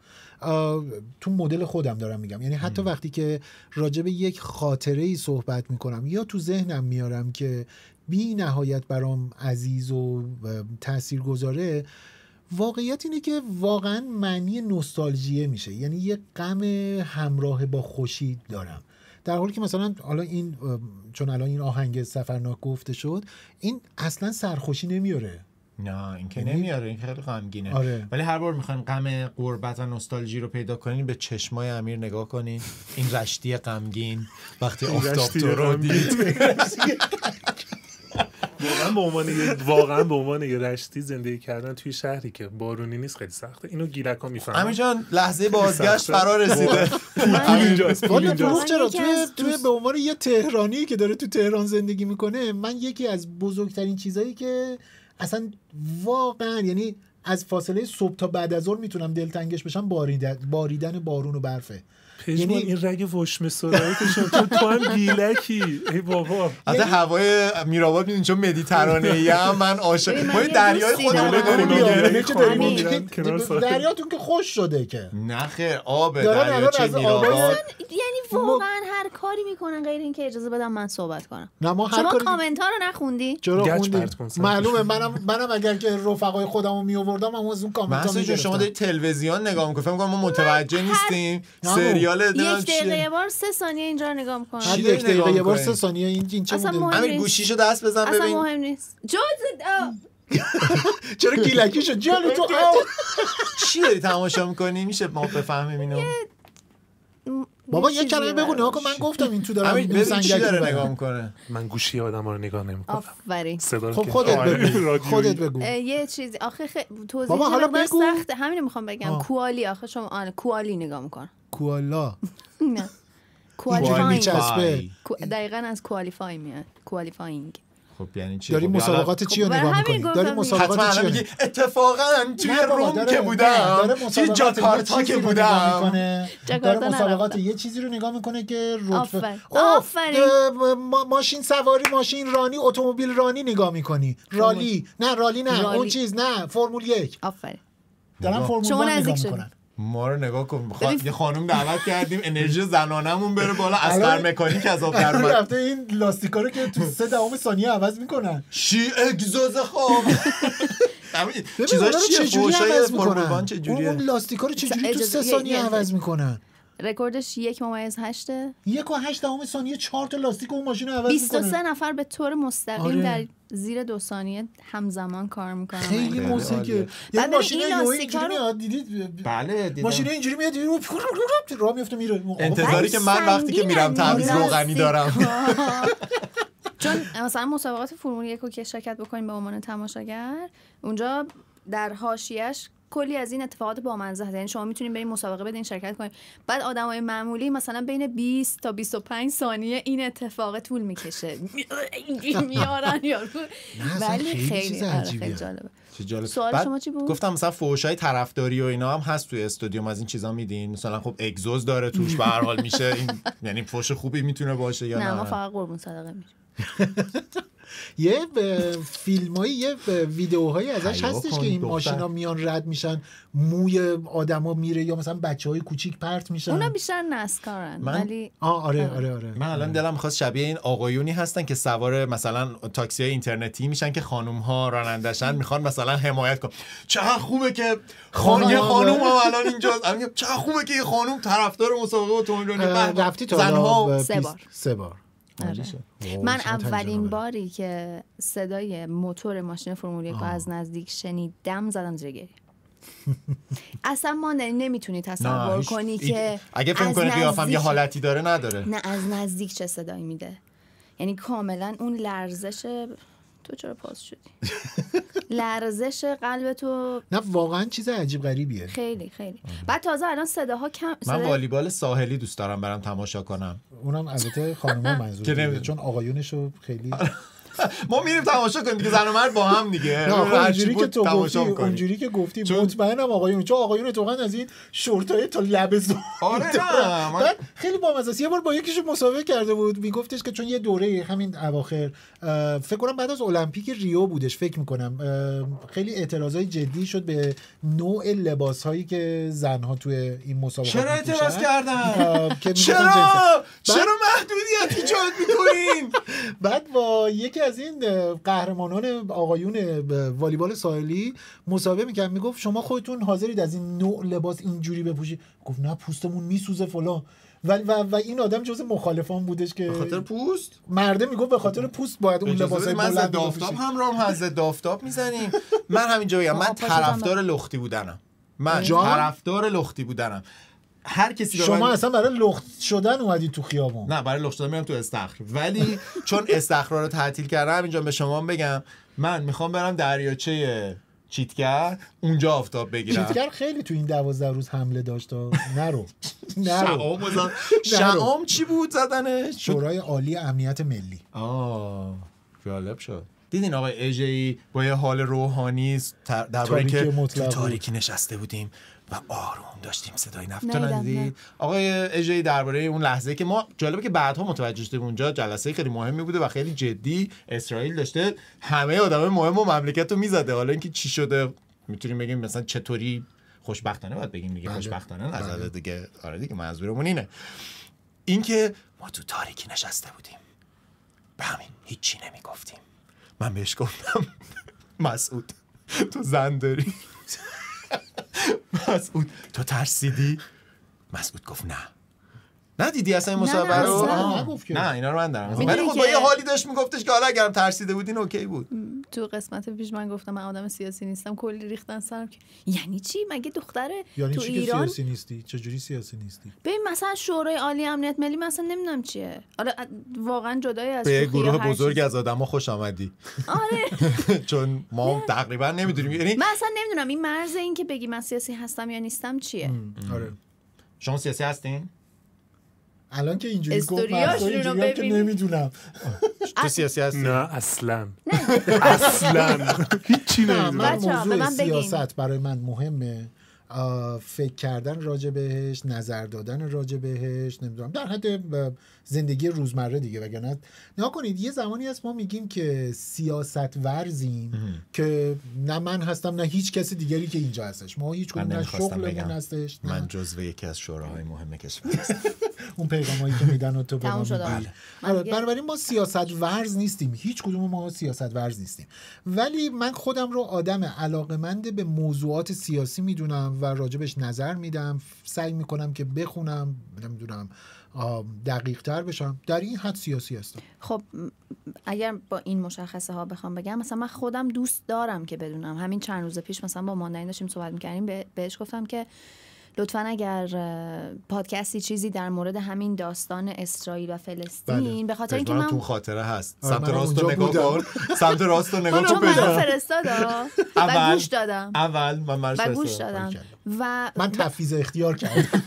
تو مدل خودم دارم میگم، یعنی حتی وقتی که راجع به یک خاطره‌ای صحبت میکنم یا تو ذهنم میارم که بی نهایت برام عزیز و تاثیرگذاره، واقعیت اینه که واقعا معنی نوستالژیه میشه، یعنی یه غم همراه با خوشی دارم. در حالی که مثلا حالا این چون الان این آهنگ سفرناک گفته شد، این اصلا سرخوشی نمیاره.
نه این که نمیاره، این خیلی غمگینه.
آره.
ولی هر بار میخواین غم غربت و نوستالژی رو پیدا کنین به چشمای امیر نگاه کنین، این رشتی غمگین وقتی آفتاب تو رو دید.
واقعا به عنوان یه رشتی زندگی کردن توی شهری که بارونی نیست خیلی سخته. اینو گیلکا میفهمن.
امیر جان لحظه بازگشت فرا رسیده.
اینجاست.
چرا توی به عنوان یه تهرانی که داره تو تهران زندگی میکنه، من یکی از بزرگترین چیزایی که اصلا واقعا یعنی از فاصله صبح تا بعد از ظهر میتونم دلتنگش بشم باریدن بارون و برفه.
یعنی این رگ وشم سرایتشون تو هم گیلکی. ای بابا
از هوای میرآباد میدونی چون مدیترانه‌ای ام من عاشق ما دریای خودمون
داریم. دریاتون که خوش شده که
نه خیر آب دریاچه میرآباد.
یعنی واقعا هر کاری میکنن غیر اینکه اجازه بدم من صحبت کنم.
شما
کامنت ها رو نخوندی؟
چرا خوندی؟ معلومه منم اگر که رفقای خودمو میآوردم هم از اون کامنت ها میگرفتم.
شما دارید تلویزیون نگاه میکنید، فکر می‌کنم ما متوجه نیستیم. سریال
یک دقیقه یه بار 3 ثانیه اینجا رو نگاه میکنم.
هر یک دقیقه یه بار 3 ثانیه این چه بوده؟
همین گوشیشو دست بزن ببین.
اصلا مهم نیست.
چرا گیلکی شد جالو تو
چی داری تماشا میکنی؟ میشه ما بفهمیم اینو؟
بابا یه کلمه بگو نگاه کن، من گفتم این تو دارم
ببین چی داره نگاه میکنه.
من گوشی آدم‌ها رو نگاه نمی‌کنم.
آفرین.
خب خودت بگو.
یه چیزی آخه توضیح
بابا حالا بگو.
سخته، همین میخوام بگم. کوالی آخه شما کوالی نگاه میکنن.
کوالا
نه
کوالیفاینگ
دقیقاً از کوالیفای میاد. کوالیفاینگ.
خب یعنی چی؟
داری مسابقات چی رو نگاه می‌کنی؟ داری مسابقات چی؟
میگی اتفاقا توی روم که بودم، توی جاکارتا که بودم،
داره مسابقات یه چیزی رو نگاه میکنه که رتبه ماشین سواری، ماشین رانی، اتومبیل رانی نگاه میکنی. رالی نه اون چیز نه، فرمول 1.
آفرین.
دارم فرمول 1 نگاه میکنن.
ما رو نگاه کن، یه خانم دعوت کردیم انرژی زنانمون بره بالا، اسقر مکانیک از آب در اومد.
رفته این لاستیکا رو که تو 3 ثانیه عوض میکنن.
اگزوز خواب. چیزا چجوری
عوض میکنن؟ اون لاستیکا رو چجوری تو 3 ثانیه عوض میکنن؟
رکوردش 1.8
1.8 ثانیه 4 تا لاستیک اون ماشین رو عوض میکنه.
23 نفر به طور مستقیم در زیر 2 ثانیه همزمان کار میکنن.
خیلی موسیقیه. یه ماشین اینجوری میاد، دیدید؟
بله دیدم.
ماشین اینجوری میاد راه میفته میره.
انتظاری که من وقتی که میرم تمیز روغنی دارم.
چون مثلا مسابقات فرمول 1 رو که شرکت بکنیم به عنوان تماشاگر، اونجا در حاشیه‌اش کلی از این اتفاقات بامزه هست. یعنی شما میتونید برید مسابقه بدین، شرکت کنید، بعد آدمای معمولی مثلا بین 20 تا 25 ثانیه این اتفاق طول میکشه میارن یارو. ولی خیلی جالبه. سوال شما چی بود؟
گفتم مثلا فحشای طرفداری و اینا هم هست توی استودیوم، از این چیزا میدین؟ مثلا خب اگزوز داره توش به هر حال میشه این، یعنی فحش خوبی میتونه باشه یا نه؟
ما فقط قربون صدقه میریم.
یه فیلمایی، یه ویدیوهایی ازش هستش که این ماشینا میان رد میشن، موی آدما میره یا مثلا بچهای کوچیک پرت میشن.
اونا بیشتر نسکارن. ولی
آره
من الان دلم می‌خواست شبیه این آقایونی هستن که سوار مثلا تاکسی اینترنتی میشن که خانم ها راننده‌شن، میخوان مثلا حمایت کنن. چقدر خوبه که یه خانم هم الان اینجاست، چقدر خوبه که یه خانم طرفدار مسابقه اتومبیل
رفتی تا
زنها
3 بار.
من اولین باری که صدای موتور ماشین فرمول 1 رو از نزدیک شنیدم زدم زیر گریه. اصلا ما نمیتونی تصور کنی که
اگه فکر کنی قیافم یه حالتی داره نداره،
نه از نزدیک چه صدایی میده. یعنی کاملا اون لرزش، تو چرا پاس شدی؟ لرزش قلب تو.
نه واقعا چیز عجیب غریبیه.
خیلی بعد تازه الان صداها کم.
من والیبال ساحلی دوست دارم برام تماشا کنم.
اونم البته خانم‌ها منظور چون آقایونشو خیلی
ما میریم تماشا کنیم دیگه، زن و مرد با هم دیگه.
نه اونجوری که تو گفتی،
تماشا می‌کنیم.
اونجوری که گفتی مطمئنم آقایون، چون آقایون تو از این شورتای تا لب زور.
آره نه
بعد خیلی بامزه. یه بار با یکیشون مسابقه کرده بود، میگفتش که چون یه دوره همین اواخر فکر کنم بعد از المپیک ریو بودش، فکر میکنم خیلی اعتراضای جدی شد به نوع لباسهایی که زنها توی این مسابقات
چرا اعتراض کردن؟ چرا محدودیت ایجاد میکنین؟
بعد با یکی از این قهرمانان آقایون والیبال ساحلی مسابقه میکرد، میگفت شما خودتون حاضرید از این نوع لباس اینجوری بپوشید؟ گفت نه پوستمون میسوزه فلان. و این آدم جزء مخالفان بودش که
به خاطر پوست،
مرده میگفت به خاطر پوست باید اون لباسای بلند
آفتاب هم رام حضرت آفتاب میزنیم. من همینجا بگم من طرفدار لختی بودنم. من طرفدار لختی بودنم. هر کسی
شما اصلا برای لخت شدن اومدی تو خیابون؟
نه برای لخت شدن میرم تو استخر، ولی چون استخر رو تعطیل کردم اینجا به شما بگم من میخوام برم دریاچه چیتگر اونجا آفتاب بگیرم.
چیتگر خیلی تو این 12 روز حمله داشت. نرو
شعام چی بود زدنش؟
شورای عالی امنیت ملی.
جالب شد. دیدین آقای اژه‌ای با یه حال روحانی درباره که تو تاریکی نشسته بودیم و آروم داشتیم صدای نفت. تو ندیدید؟ آقای اژه‌ای درباره اون لحظه که ما جالبه که بعدها متوجه شدیم اونجا جلسه خیلی مهمی بوده و خیلی جدی اسرائیل داشته همه آدمای مهم و مملکت رو میزده. حالا اینکه چی شده میتونیم بگیم مثلا چطوری خوشبختانه باید بگیم دیگه، خوشبختانه نزده دیگه. آره دیگه منظورمون اینه، اینکه ما تو تاریکی نشسته بودیم به همین هیچی نمیگفتیم. من بهش گفتم مسعود تو زن داری؟ مسعود تو ترسیدی؟ مسعود گفت نه. ندیدی اصلا این مسابقه رو؟ نه اینا رو من دارم. ولی خب با یه حالی داشت میگفتش که حالا اگرم ترسیده بودین اوکی بود.
تو قسمت پیش من گفتم من آدم سیاسی نیستم، کلی ریختن سرم. یعنی چی؟ مگه دختره
یعنی
تو
چی
ایران
سیاسی نیستی؟ چجوری سیاسی نیستی؟
ببین مثلا شورای عالی امنیت ملی مثلا نمیدونم چیه. حالا واقعا جدای از
به گروه بزرگ از آدما خوش آمدی.
آره
چون ما تقریبا نمیدونیم، یعنی
من اصلا نمیدونم این مرز این که بگی من سیاسی هستم یا نیستم چیه.
آره
شما سیاسی هستین؟
الان که اینجوری گفت اینجوری که نمیدونم.
تو سیاسی هستی؟
نه اصلا اصلا هیچی نمیدونم.
موضوع سیاست برای من مهمه، فکر کردن راجع بهش، نظر دادن راجع بهش، نمیدونم در حد زندگی روزمره دیگه. وگرنه نگاه کنید یه زمانی هست ما میگیم که سیاست ورزیم که نه من هستم نه هیچ کسی دیگری که اینجا هستش، ما هیچ کدوم نه شغلمون هستش،
من جزو یکی از شوراهای مهم کشور هستم.
اون پیغامایی که میدن و تو
تموم شد.
بنابراین ما سیاست ورز نیستیم، هیچ کدوم ما سیاست ورز نیستیم. ولی من خودم رو آدم علاقه‌مند به موضوعات سیاسی میدونم و راجبش نظر میدم، سعی میکنم که بخونم، نمیدونم دقیق تر بشم، در این حد سیاسی هستم.
خب اگر با این مشخصه ها بخوام بگم، مثلا من خودم دوست دارم که بدونم. همین چند روز پیش مثلا با ماندنی داشتیم صحبت میکردیم، بهش گفتم که لطفاً اگر پادکستی چیزی در مورد همین داستان اسرائیل و فلسطین، به خاطر اینکه من
تو خاطره هست سمت راست رو نگاه کن، سمت راست رو نگاه کن،
من فرستادم و گوش دادم.
من
گوش دادم و
من تفویض اختیار کردم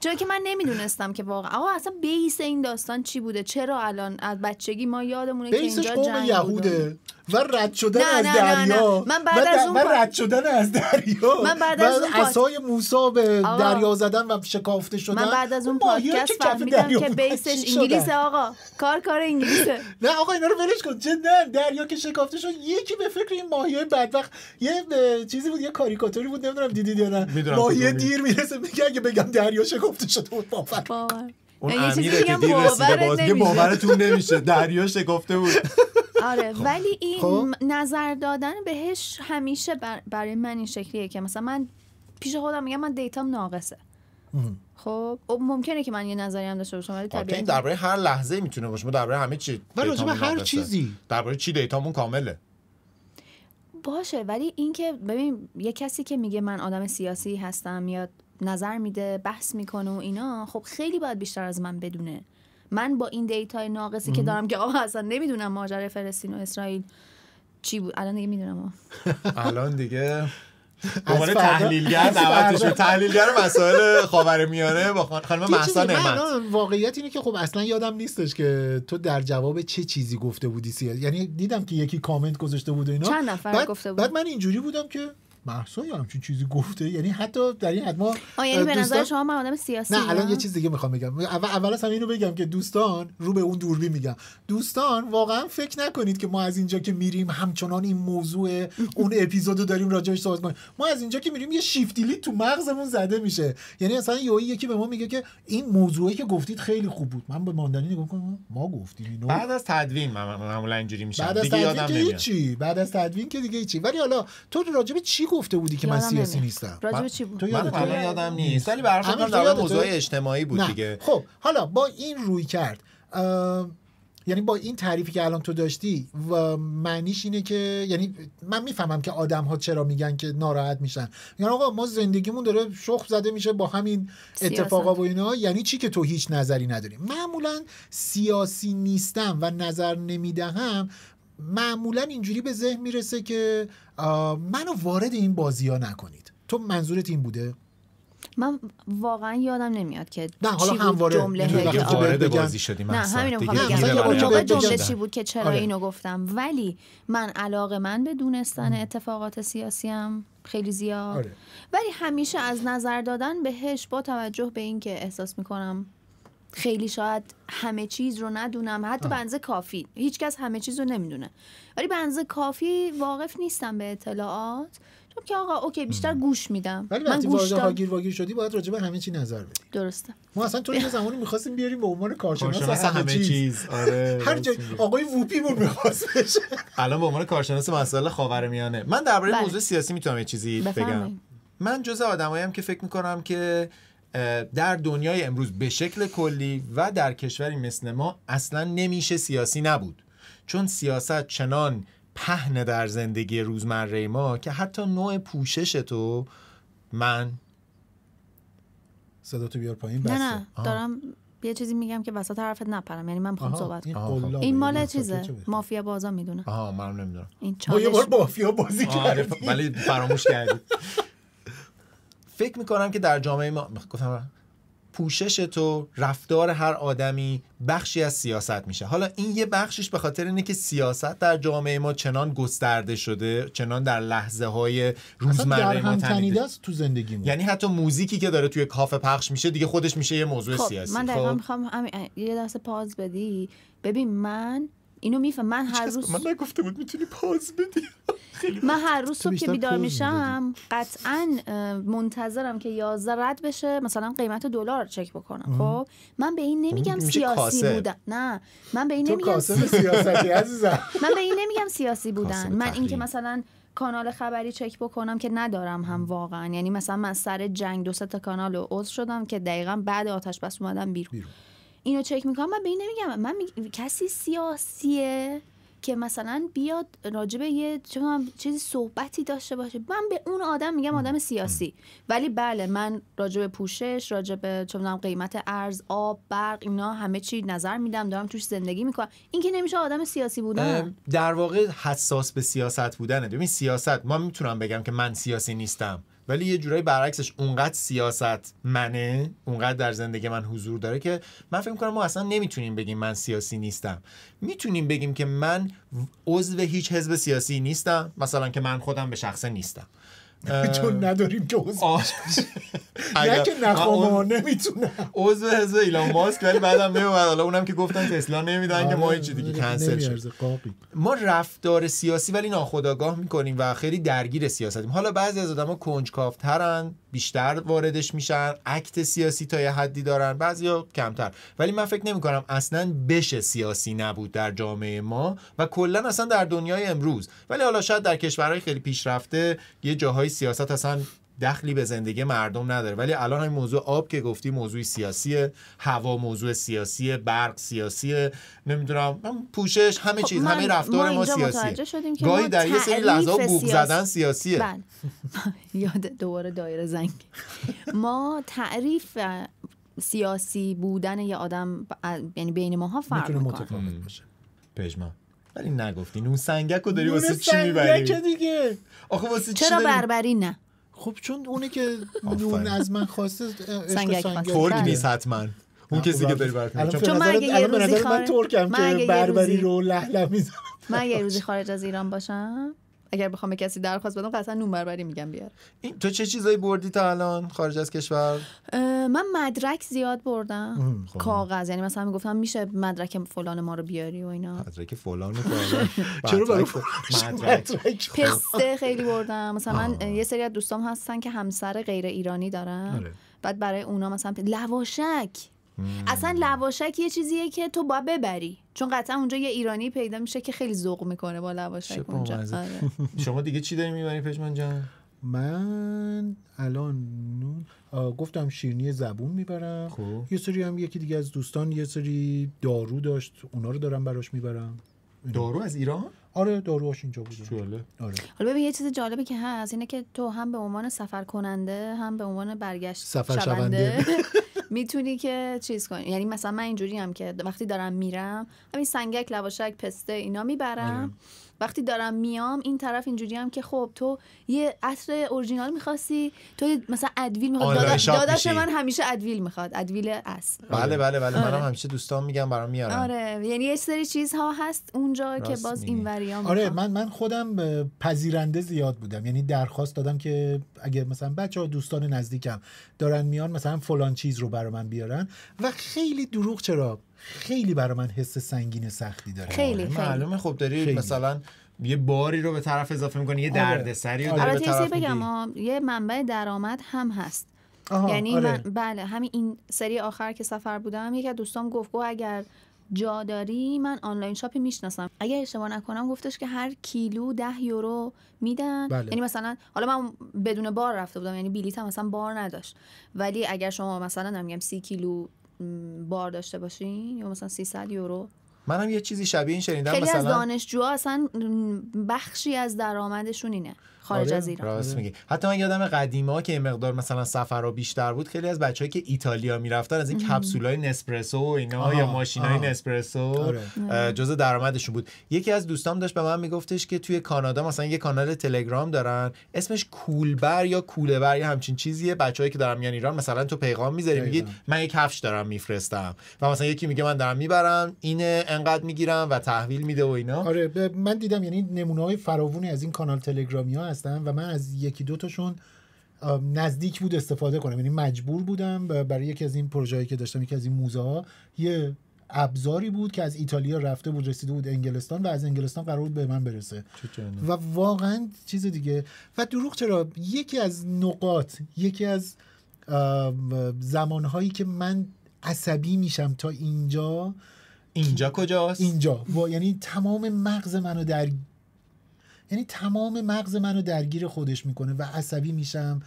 چون که من نمیدونستم که واقعا آقا اصلا بیس این داستان چی بوده. چرا الان از بچگی ما یادمونه که اینجا جنگ
یهوده و رد شدن از دریا،
من بعد از اون
رد شدن از دریا،
من بعد از اون
عصای موسی به دریا زدن و شکافته شدن،
من بعد از اون پادکست فهمیدم که بیسش انگلیسه. آقا کار انگلیسه.
نه آقا اینا رو ولش کن. جدا دریا که شکافته شد، یکی به فکر این ماهیای بدبخت، یه چیزی بود، یه کاریکاتوری بود، نمیدونم دیدید یا نه، ماهی دیر میرسه میگه اگه بگم دریا شکافته شد باور
اون امیره که دیر رسیده باز میگه باورتون نمیشه دریا شکافته بود.
آره ولی این نظر دادن بهش همیشه برای من این شکلیه که مثلا من پیش خودم میگم من دیتام ناقصه. خب ممکنه که من یه نظری هم داشته باشم ولی
طبیعتاً درباره هر لحظه میتونه باشه، ما درباره همه چی،
درباره هر چیزی،
درباره چی دیتامون کامله
باشه. ولی این که ببین یه کسی که میگه من آدم سیاسی هستم، میاد نظر میده، بحث میکنه و اینا، خب خیلی باید بیشتر از من بدونه. من با این دیتای ناقصی که دارم که آقا اصلا نمیدونم ماجرای فلسطین و اسرائیل چی بود، الان دیگه میدونم.
الان دیگه به عنوان تحلیلگر دعوت شد، تحلیلگر مسائل خاورمیانه با خانم مهسا نعمت.
واقعیت اینه که خب اصلا یادم نیستش که تو در جواب چه چیزی گفته بودی یعنی دیدم که یکی کامنت گذاشته بود و اینا،
چند نفر گفته بود.
بعد من اینجوری بودم که مهسا همچین چیزی گفته، یعنی حتی در این حد ما
یعنی به نظر شما من آدم سیاسی
نه الان یه چیز دیگه میخوام بگم. اول از همه اینو بگم که دوستان، رو به اون دوربین میگم، دوستان واقعا فکر نکنید که ما از اینجا که میریم همچنان این موضوع اون اپیزودو داریم راجعش صحبت کنیم. ما از اینجا که میریم یه شیفت دیلیت تو مغزمون زده میشه، یعنی مثلا یکی به ما میگه که این موضوعی که گفتید خیلی خوب بود، من به ماندنی نگاه کنم ما گفتیم اینو.
بعد از تدوین معمولا اینجوری میشه
دیگه یادم نمیاد. بعد از تدوین که دیگه هیچی. ولی حالا تو راجع به چی گفته بودی که من سیاسی نیستم؟
راجب چی بود؟
من یادم نیست، ولی برای خودم در مورد موضوع اجتماعی بود دیگه.
خب حالا با این روی کرد، یعنی با این تعریفی که الان تو داشتی و معنیش اینه که یعنی من میفهمم که آدم‌ها چرا میگن که ناراحت میشن، یعنی آقا ما زندگیمون داره شخم زده میشه با همین اتفاقا و اینا، یعنی چی که تو هیچ نظری نداری؟ معمولا سیاسی نیستم و نظر نمیدهم معمولا اینجوری به ذهن میرسه که منو وارد این بازی‌ها نکنید. تو منظورت این بوده؟
من واقعا یادم نمیاد که
نه حالا همواره
جمله
وارد بازی شدیم.
نه همین رو می‌خوام بگم جمله چی بود که چرا اینو گفتم. ولی من علاقه‌مند به دونستن اتفاقات سیاسی ام خیلی زیاد، ولی همیشه از نظر دادن بهش با توجه به این که احساس میکنم خیلی شاید همه چیز رو ندونم، حتی به اندازه کافی. هیچ کس همه چیز رو نمیدونه، ولی به اندازه کافی واقف نیستم به اطلاعات، چون که آقا اوکی بیشتر گوش میدم.
ولی وقتی وارد هاگیر واگیر شدی باید راجع به همه چی نظر بدی.
درسته.
ما اصلا تو یه زمانی می‌خواستیم بیاریم به عنوان کارشناس همه چیز.
آره.
هر جای آقای ووپیمون می‌خواست بشه.
الان به عنوان کارشناس مسائل خاورمیانه من درباره موضوع سیاسی میتونم یه چیزی بگم. من جزء آدماییم که فکر می‌کنم که در دنیای امروز به شکل کلی و در کشوری مثل ما اصلا نمیشه سیاسی نبود، چون سیاست چنان پهنه در زندگی روزمره ما که حتی نوع پوشش تو من
صدا تو بیار پایین.
نه دارم یه چیزی میگم که وسط حرفت نپرم، یعنی من میخوام صحبت کنم. این مال چیزه مافیا بازا میدونم.
من نمیدونم.
این
ما یه بار مافیا بازی کردیم
ولی فراموش کردیم. فکر میکنم که در جامعه ما گفتم پوشش تو، رفتار هر آدمی بخشی از سیاست میشه. حالا این یه بخشش به خاطر اینه که سیاست در جامعه ما چنان گسترده شده، چنان در لحظه های روزمره ما تنیده است
تو زندگیمون.
یعنی حتی موزیکی که داره توی کافه پخش میشه دیگه خودش میشه یه موضوع سیاسی.
من دقیقا میخوام یه دست پاز بدی. ببین من اینو میفهم، من هر روز
من نگفته بود میتونی پاز بدی.
من هر روز صبح که بیدار میشم قطعاً منتظرم که 11 رد بشه مثلا قیمت دلار چک بکنم. خب من به این نمیگم سیاسی بودن، نه من به این نمیگم
سیاسی عزیزم،
من به این نمیگم سیاسی بودن. من این که مثلا کانال خبری چک بکنم که ندارم هم واقعا، یعنی مثلا من سر جنگ 2-3 تا کانال رو عضو شدم که دقیقاً بعد آتش بس اومدم بیرون. اینو چک میکنم. من به این نمیگم من کسی سیاسیه که مثلا بیاد راجب یه چیزی صحبتی داشته باشه. من به اون آدم میگم آدم سیاسی. ولی بله من راجب پوشش، راجب قیمت ارز، آب، برق، اینا همه چی نظر میدم، دارم توش زندگی میکنم. این که نمیشه آدم سیاسی بودن.
در واقع حساس به سیاست بودنه. ببین سیاست، ما میتونم بگم که من سیاسی نیستم، ولی یه جورایی برعکسش اونقدر سیاست منه، اونقدر در زندگی من حضور داره که من فکر می‌کنم ما اصلا نمیتونیم بگیم من سیاسی نیستم. میتونیم بگیم که من عضو هیچ حزب سیاسی نیستم، مثلا که من خودم به شخصه نیستم،
چون نداریم که عضو نه که نخوام نمیتونم
عضو حزب ایلان ماسک، ولی بعدم میومد حالا اونم که گفتن تسلا نمیدن که ما هیچ دیگه کنسل شد. ما رفتار سیاسی ولی ناخودآگاه میکنیم و خیلی درگیر سیاستیم. حالا بعضی از آدما کنجکاوترن، بیشتر واردش میشن، اکت سیاسی تا یه حدی دارن، بعضیا کمتر. ولی من فکر نمیکنم اصلا بشه سیاسی نبود در جامعه ما و کلا اصلا در دنیای امروز. ولی حالا شاید در کشورهای خیلی پیشرفته یه جاهای سیاست اصلا دخلی به زندگی مردم نداره، ولی الان این موضوع آب که گفتی موضوع سیاسیه، هوا موضوع سیاسیه، برق سیاسیه، نمیدونم پوشش، همه چیز، همه رفتار ما سیاسیه. گاهی در یه سری لحظه‌ها بوق زدن سیاسیه.
بله. یاد دوباره دایره زنگ. ما تعریف سیاسی بودن یه آدم یعنی بین ماها فرق می‌کنه.
متفاوت باشه.
پژمان. ولی نگفتی نون سنگک رو داری واسه چی میبری؟
دیگه.
آخه واسه چی؟
چرا بربری نه؟
خب چون اونه که نون از من خواسته
سنگک
سنگک
ترک
بله.
نیست حتما اون کسی که بری برات
چون من اگه یه روزی
من ترکم که بربری رو لهله میزنم.
من یه روزی خارج از ایران باشم اگر بخوام به کسی درخواست بدم قطعا نون بربری میگم بیار.
تو چه چیزایی بردی تا الان خارج از کشور؟
من مدرک زیاد بردم. کاغذ، یعنی مثلا میگفتم میشه مدرک فلان ما رو بیاری و اینا.
مدرک فلان
چرا برای
مدرک
پسته خیلی بردم. مثلا من یه سری از دوستام هستن که همسر غیر ایرانی دارن، بعد برای اونا مثلا لواشک. اصلا لواشک یه چیزیه که تو باید ببری، چون قطعا اونجا یه ایرانی پیدا میشه که خیلی ذوق میکنه با لواشک اونجا.
شما دیگه چی داری میبری پژمان جان؟
من الان گفتم شیرینی زبون میبرم. یه سری هم یکی دیگه از دوستان یه سری دارو داشت، اونا رو دارم براش میبرم.
دارو از ایران؟
آره داروهاش اینجا بوده.
جالب.
آره.
حالا ببین یه چیز جالبی که هست اینه که تو هم به عنوان سفر کننده هم به عنوان برگشت
سفر
شونده میتونی که چیز کنی. یعنی مثلا من اینجوری هم که وقتی دارم میرم همین سنگک، لواشک، پسته اینا میبرم. وقتی دارم میام این طرف اینجوری هم که خب تو یه عطر اورجینال می‌خواستی، تو مثلا ادویل می‌خواد. داداش من همیشه ادویل می‌خواد، ادویل اصل.
بله منم همیشه دوستان میگم برام میارن.
آره یعنی یه سری چیزها هست اونجا که باز این وریام.
آره من خودم پذیرنده زیاد بودم، یعنی درخواست دادم که اگه مثلا بچه‌ها دوستان نزدیکم دارن میان مثلا فلان چیز رو برام من بیارن. و خیلی دروغ چرا خیلی برای من حس سنگین سختی داره.
خیلی
معلومه. خب داری مثلا یه باری رو به طرف اضافه می‌کنی، یه دردسری رو داری به طرف میدی.
بگم یه منبع درآمد هم هست. یعنی من بله همین این سری آخر که سفر بودم یکی از دوستام گفت اگر جا داری من آنلاین شاپی میشناسم، اگر اشتباه نکنم گفتش که هر کیلو 10 یورو میدن. یعنی مثلا حالا من بدون بار رفته بودم، یعنی بلیط هم مثلا بار نداشت، ولی اگر شما مثلا میگم 30 کیلو بار داشته باشین یا مثلا 300 یورو.
منم یه چیزی شبیه این شنیدم.
خیلی
مثلا
از دانشجوها اصلا بخشی از درآمدشون اینه خارج از ایران.
راست میگی. حتی من یادم قدیما که این مقدار مثلا سفرها بیشتر بود، خیلی از بچه‌ای که ایتالیا میرفتن از این کپسولای نسپرسو و اینا یا ماشینای نسپرسو جزء درآمدشون بود. یکی از دوستام داشت به من میگفتش که توی کانادا مثلا یه کانال تلگرام دارن اسمش کولبر یا کولبر یا همچین چیزیه. بچه‌ای که دارن میان ایران مثلا تو پیغام میذاری میگید من یک کفش دارم میفرستم و مثلا یکی میگه من دارم میبرم اینه انقدر میگیرم و تحویل میده و اینا.
آره من دیدم، یعنی نمونه‌های فراوانی از این کانال تلگرامی‌ها هستن و من از یکی دو تاشون نزدیک بود استفاده کنم. یعنی مجبور بودم برای یکی از این پروژه‌ای که داشتم، یکی از این موزه‌ها یه ابزاری بود که از ایتالیا رفته بود رسیده بود انگلستان و از انگلستان قرار بود به من برسه و واقعا چیز دیگه. و دروغ چرا یکی از نقاط، یکی از زمانهایی که من عصبی میشم تا اینجا کجاست؟ اینجا یعنی تمام مغز منو درگیر خودش میکنه و عصبی میشم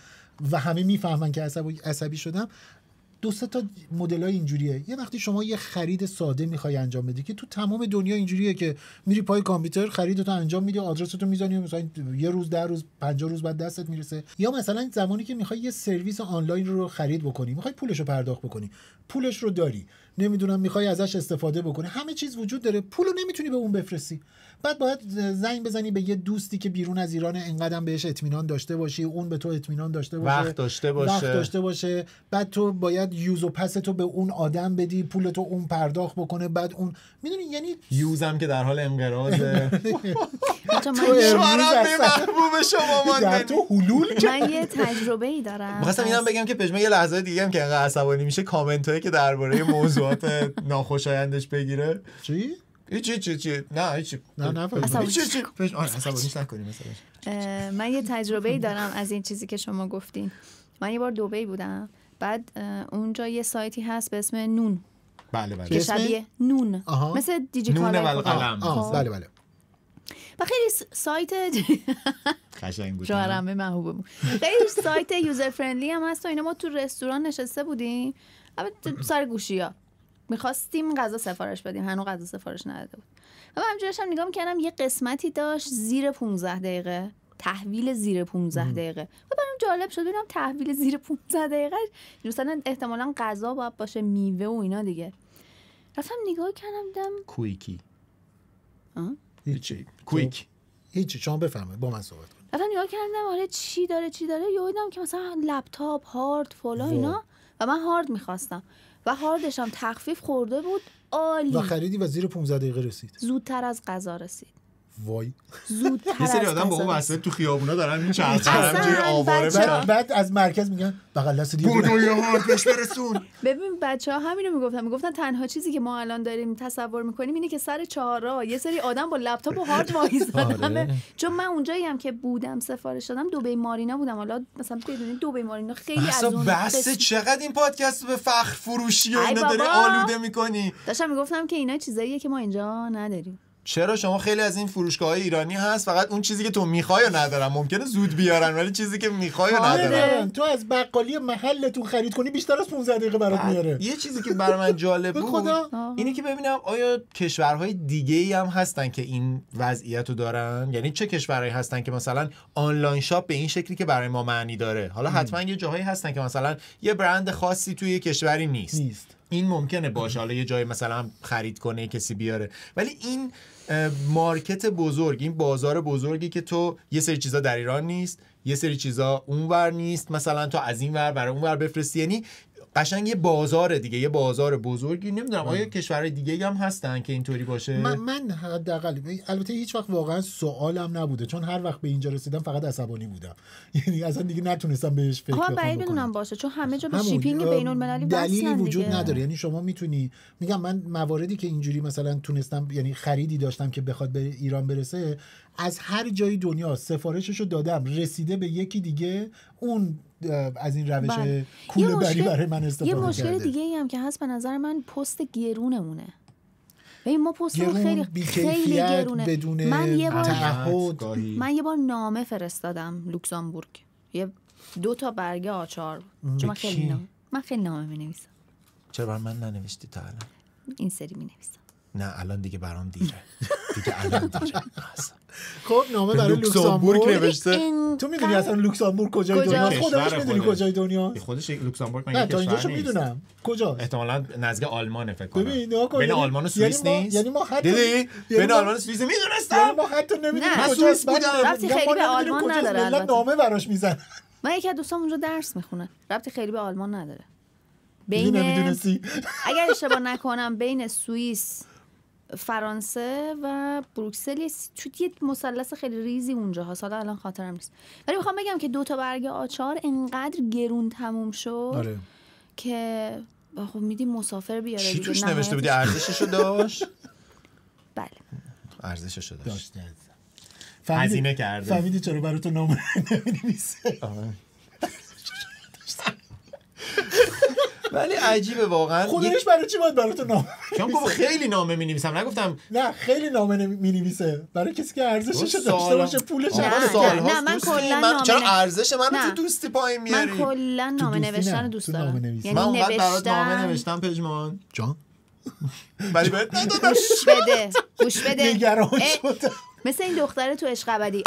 و همه میفهمن که عصبی شدم. دو سه تا مدلای اینجوریه. یه وقتی شما یه خرید ساده میخوای انجام بدی که تو تمام دنیا اینجوریه که میری پای کامپیوتر خریدتو انجام میدی، آدرستو میزنی، مثلا یه روز 10 روز 50 روز بعد دستت میرسه. یا مثلا زمانی که میخوای یه سرویس آنلاین رو خرید بکنی، میخوای پولشو پرداخت بکنی، پولش رو داری، نمیدونم میخوای ازش استفاده بکنی، همه چیز وجود داره، پولو نمیتونی به اون بفرستی. بعد باید زنگ بزنی به یه دوستی که بیرون از ایران، اینقدرم بهش اطمینان داشته باشی، اون به تو اطمینان داشته باشه، وقت داشته باشه. بعد تو باید یوز و پس تو به اون آدم بدی، پول تو اون پرداخت بکنه، بعد اون میدونی یعنی
یوزم که در حال انقراضه.
تو محبوب شما در تو حلول.
من یه تجربه‌ای دارم.
می‌خواستم اینم بگم که پژمان یه لحظه دیگه هم که انقدر عصبانی میشه کامنتایی که درباره موضوعات ناخوشایندش بگیره.
چی؟
چی نه هیچی.
نه
عصبانیش نکنیم مثلا.
من یه تجربه‌ای دارم از این چیزی که شما گفتین. من یه بار دبی بودم، بعد اونجا یه سایتی هست به اسم نون.
بله
که شبیه نون مثل دیجیکالا.
نون و قلم.
بله
و خیلی سایت
قشنگ بود.
شوهرم محبوبمون. خیلی سایت یوزر فرندلی هم هست و اینا. ما تو رستوران نشسته بودیم، البته سر گوشی‌ها می‌خواستیم غذا سفارش بدیم، هنوز غذا سفارش نداده بود. و من همینجوری داشتم نگاه می‌کردم، یه قسمتی داشت زیر 15 دقیقه، تحویل زیر 15 دقیقه. و برام جالب شد ببینم تحویل زیر 15 دقیقه مثلا احتمالاً غذا باید باشه، میوه و اینا دیگه. رفتم نگاه کردم دیدم
کویکی.
هیچی شما بفرمایید با من صحبت کنید.
رفتم نگاه کردم آره چی داره یهو دیدم که مثلا لپتاپ هارد فلان اینا و من هارد می‌خواستم و هاردش هم تخفیف خورده بود. عالی.
و خریدی و زیر 15 دقیقه رسید.
زودتر از قضا رسید.
وای.
زودتر
یه سری
از
آدم با
قضا
اون
رسید.
وسط تو خیابونا دارن میچرخن
اصلا
جای آواره میشن.
بعد از مرکز میگن بغل دست دیگه
بودو یه هارد بهش برسون.
ببین بچه‌ها همینو میگفتن تنها چیزی که ما الان داریم تصور میکنیم اینه که سر چهارراه یه سری آدم با لپتاپ و هارد وایسادن. چون من اونجایی هم که بودم سفارش دادم دبی مارینا بودم. حالا مثلا بدونید دبی مارینا خیلی از اون
بس چقدر این پادکست به فخر فروشی و اینا داری آلوده میکنی.
داشتم میگفتم که اینا چیزاییه که ما اینجا نداریم.
چرا شما خیلی از این فروشگاه‌های ایرانی هست فقط اون چیزی که تو می‌خوای و ندارن. ممکنه زود بیارن ولی چیزی که می‌خوای و ندارن.
تو از بقالی محلتون خرید کنی بیشتر از 15 دقیقه برات میاره.
یه چیزی که برای من جالب بود اینه که ببینم آیا کشورهای دیگه‌ای هم هستن که این وضعیت رو دارن؟ یعنی چه کشورهایی هستن که مثلا آنلاین شاپ به این شکلی که برای ما معنی داره؟ حالا حتما یه جاهایی هستن که مثلا یه برند خاصی توی یه کشوری نیست. این ممکنه باشه، حالا یه جای مثلا خرید کنه کسی بیاره، ولی این مارکت بزرگ، این بازار بزرگی که تو یه سری چیزا در ایران نیست، یه سری چیزا اونور نیست، مثلا تو از این ور برای اونور بفرستی، یعنی قشنگ یه بازار دیگه، یه بازار بزرگی. نمیدونم آیا کشورهای دیگه هم هستن که اینطوری باشه؟
من حداقل البته هیچ وقت واقعا سوالم نبوده، چون هر وقت به اینجا رسیدم فقط عصبانی بودم، یعنی اصلا دیگه نتونستم بهش فکر کنم.
بعید بدونم باشه، چون همه جا به شیپینگ بین‌المللی
دلیلی وجود نداره. یعنی شما میتونی، میگم من مواردی که اینجوری مثلا تونستم، یعنی خریدی داشتم که بخواد به ایران برسه، از هر جای دنیا سفارششو دادم، رسیده به یکی دیگه، اون از این روش کوله بری برای من استفاده کرده.
یه مشکل دیگه ای هم که هست به نظر من پست گرونمونه. ببین ما پستمون خیلی گرونه.
بدون
تعهد. من یه بار نامه فرستادم لوکزامبورگ، 2 برگه آچار، چون من خیلی نامه می‌نویسم.
چرا برای من ننوشتی تا الان؟
این سری می‌نویسم.
نه الان دیگه برام دیره. دیگه الان دیره.
خب نامه برای لوکزامبورگ
نوشته.
تو میدونی اصلا لوکزامبورگ کجای دنیا؟ خودش میدونی کجای دنیا؟
خودش لوکزامبورگ
نه تا اینجاشو میدونم. کجا؟
احتمالاً نزدیک آلمانه فکر کنم.
بین
آلمان و سوئیس نیست.
یعنی ما حتی
بین آلمان و سوئیس میدونستم.
یعنی ما حتی نمیدونیم کجاست.
ربطی خیلی به آلمان نداره.
البته نامه براش میزنه.
من یکی از دوستام اونجا درس میخونه. ربطی خیلی به آلمان نداره.
نمیدونستی؟
اگر اشتباه نکنم بین سوئیس، فرانسه و بروکسل یه مثلث خیلی ریزی اونجا هست. حالا الان خاطرم نیست، ولی میخوام بگم که 2 برگه آچار انقدر گرون تموم شد که خب میدی مسافر بیاره.
چی توش نوشته بودی؟ ارزششو داشت؟
بله
ارزششو داشت.
هزینه کرده. فهمیدی چرا برای تو نامه نمی‌نویسه؟
ولی عجیبه واقعا.
خودش برای چی باید برای تو نامه
چون خیلی نامه می‌نویسم، نگفتم
نه خیلی نامه می‌نویسه برای کسی که ارزشش داشته باشه، پولش
نه من کلا
چرا ارزش منو تو دوستی پایین میاری؟
من کلا نامه نوشتن دوست دارم.
یعنی من اونقدر برات نامه نوشتم پژمان
جان،
ولی بهت ندادم.
گوش بده
نگران شدم.
مثل این دختره تو عشق ابدی.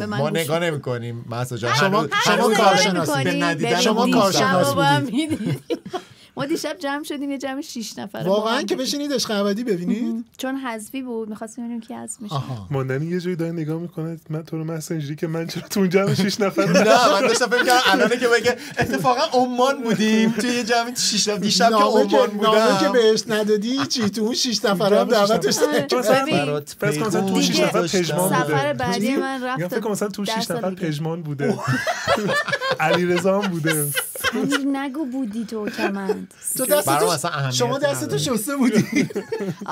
ما نگاه نمی‌کنیم مهسا جان.
شما کارشناسی
به ندیدن
شما کارشناس بودید.
ما دیشب جمع شدیم، یه جمع 6 نفره
واقعا که بشینید عشق ابدی ببینید،
چون حذفی بود می‌خواستیم ببینیم کی حذف میشه.
ماندنی یه جوری داره نگاه میکنه من تو رو مثلا اینجوری که من چرا تو اون جمع 6 نفر.
نه من داشتم فکر کردم الانه که بگه اتفاقا عمان بودیم توی یه جمع 6 دیشب که عمان بودم.
نامه که بهش ندادی چی تو اون 6 نفر هم دعوتش
برات فکر کنم مثلا تو 6 نفر پژمان بوده.
سفر بعدی من رفتم
فکر کنم مثلا تو 6 نفر پژمان بوده. علیرضا هم بوده.
نگو بودی تو کمند.
شما دستتو شسته بودی.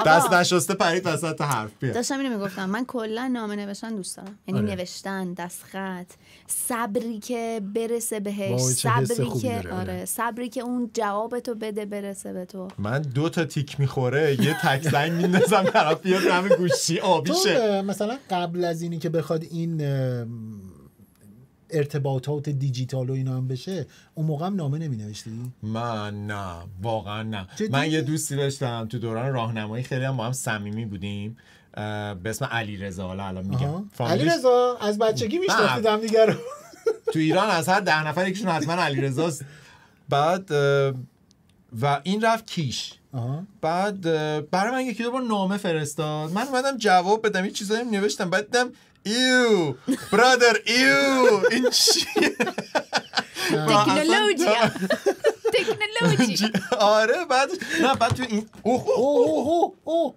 دست نشسته پرید وسط حرف.
داشتم اینو میگفتم من کلا نامه نوشتن دوست دارم. یعنی نوشتن، دستخط، صبری که برسه بهش، صبری که اون جوابتو بده برسه به تو.
من 2 تیک میخوره یه تک زنگ میندازم طرف بیاد همه گوشی آبی شه.
مثلا قبل از اینی که بخواد این ارتباطات دیجیتال و اینا هم بشه، اون موقع هم نامه نمی‌نوشتی؟
من نه، واقعا نه. من یه دوستی داشتم تو دوران راهنمایی، خیلی هم با هم صمیمی بودیم، به اسم علیرضا. حالا الان میگم
علیرضا از بچگی میشناختم دیگه رو.
تو ایران از هر 10 نفر یکیشون حتما علیرضاست. بعد و این رفت کیش. بعد برای من 1-2 بار نامه فرستاد، من اومدم جواب بدم، یه چیزایی نوشتم، بعد دیدم ایو برادر ایو این چیه؟
تکنولوژی.
آره بعد تو این
اوه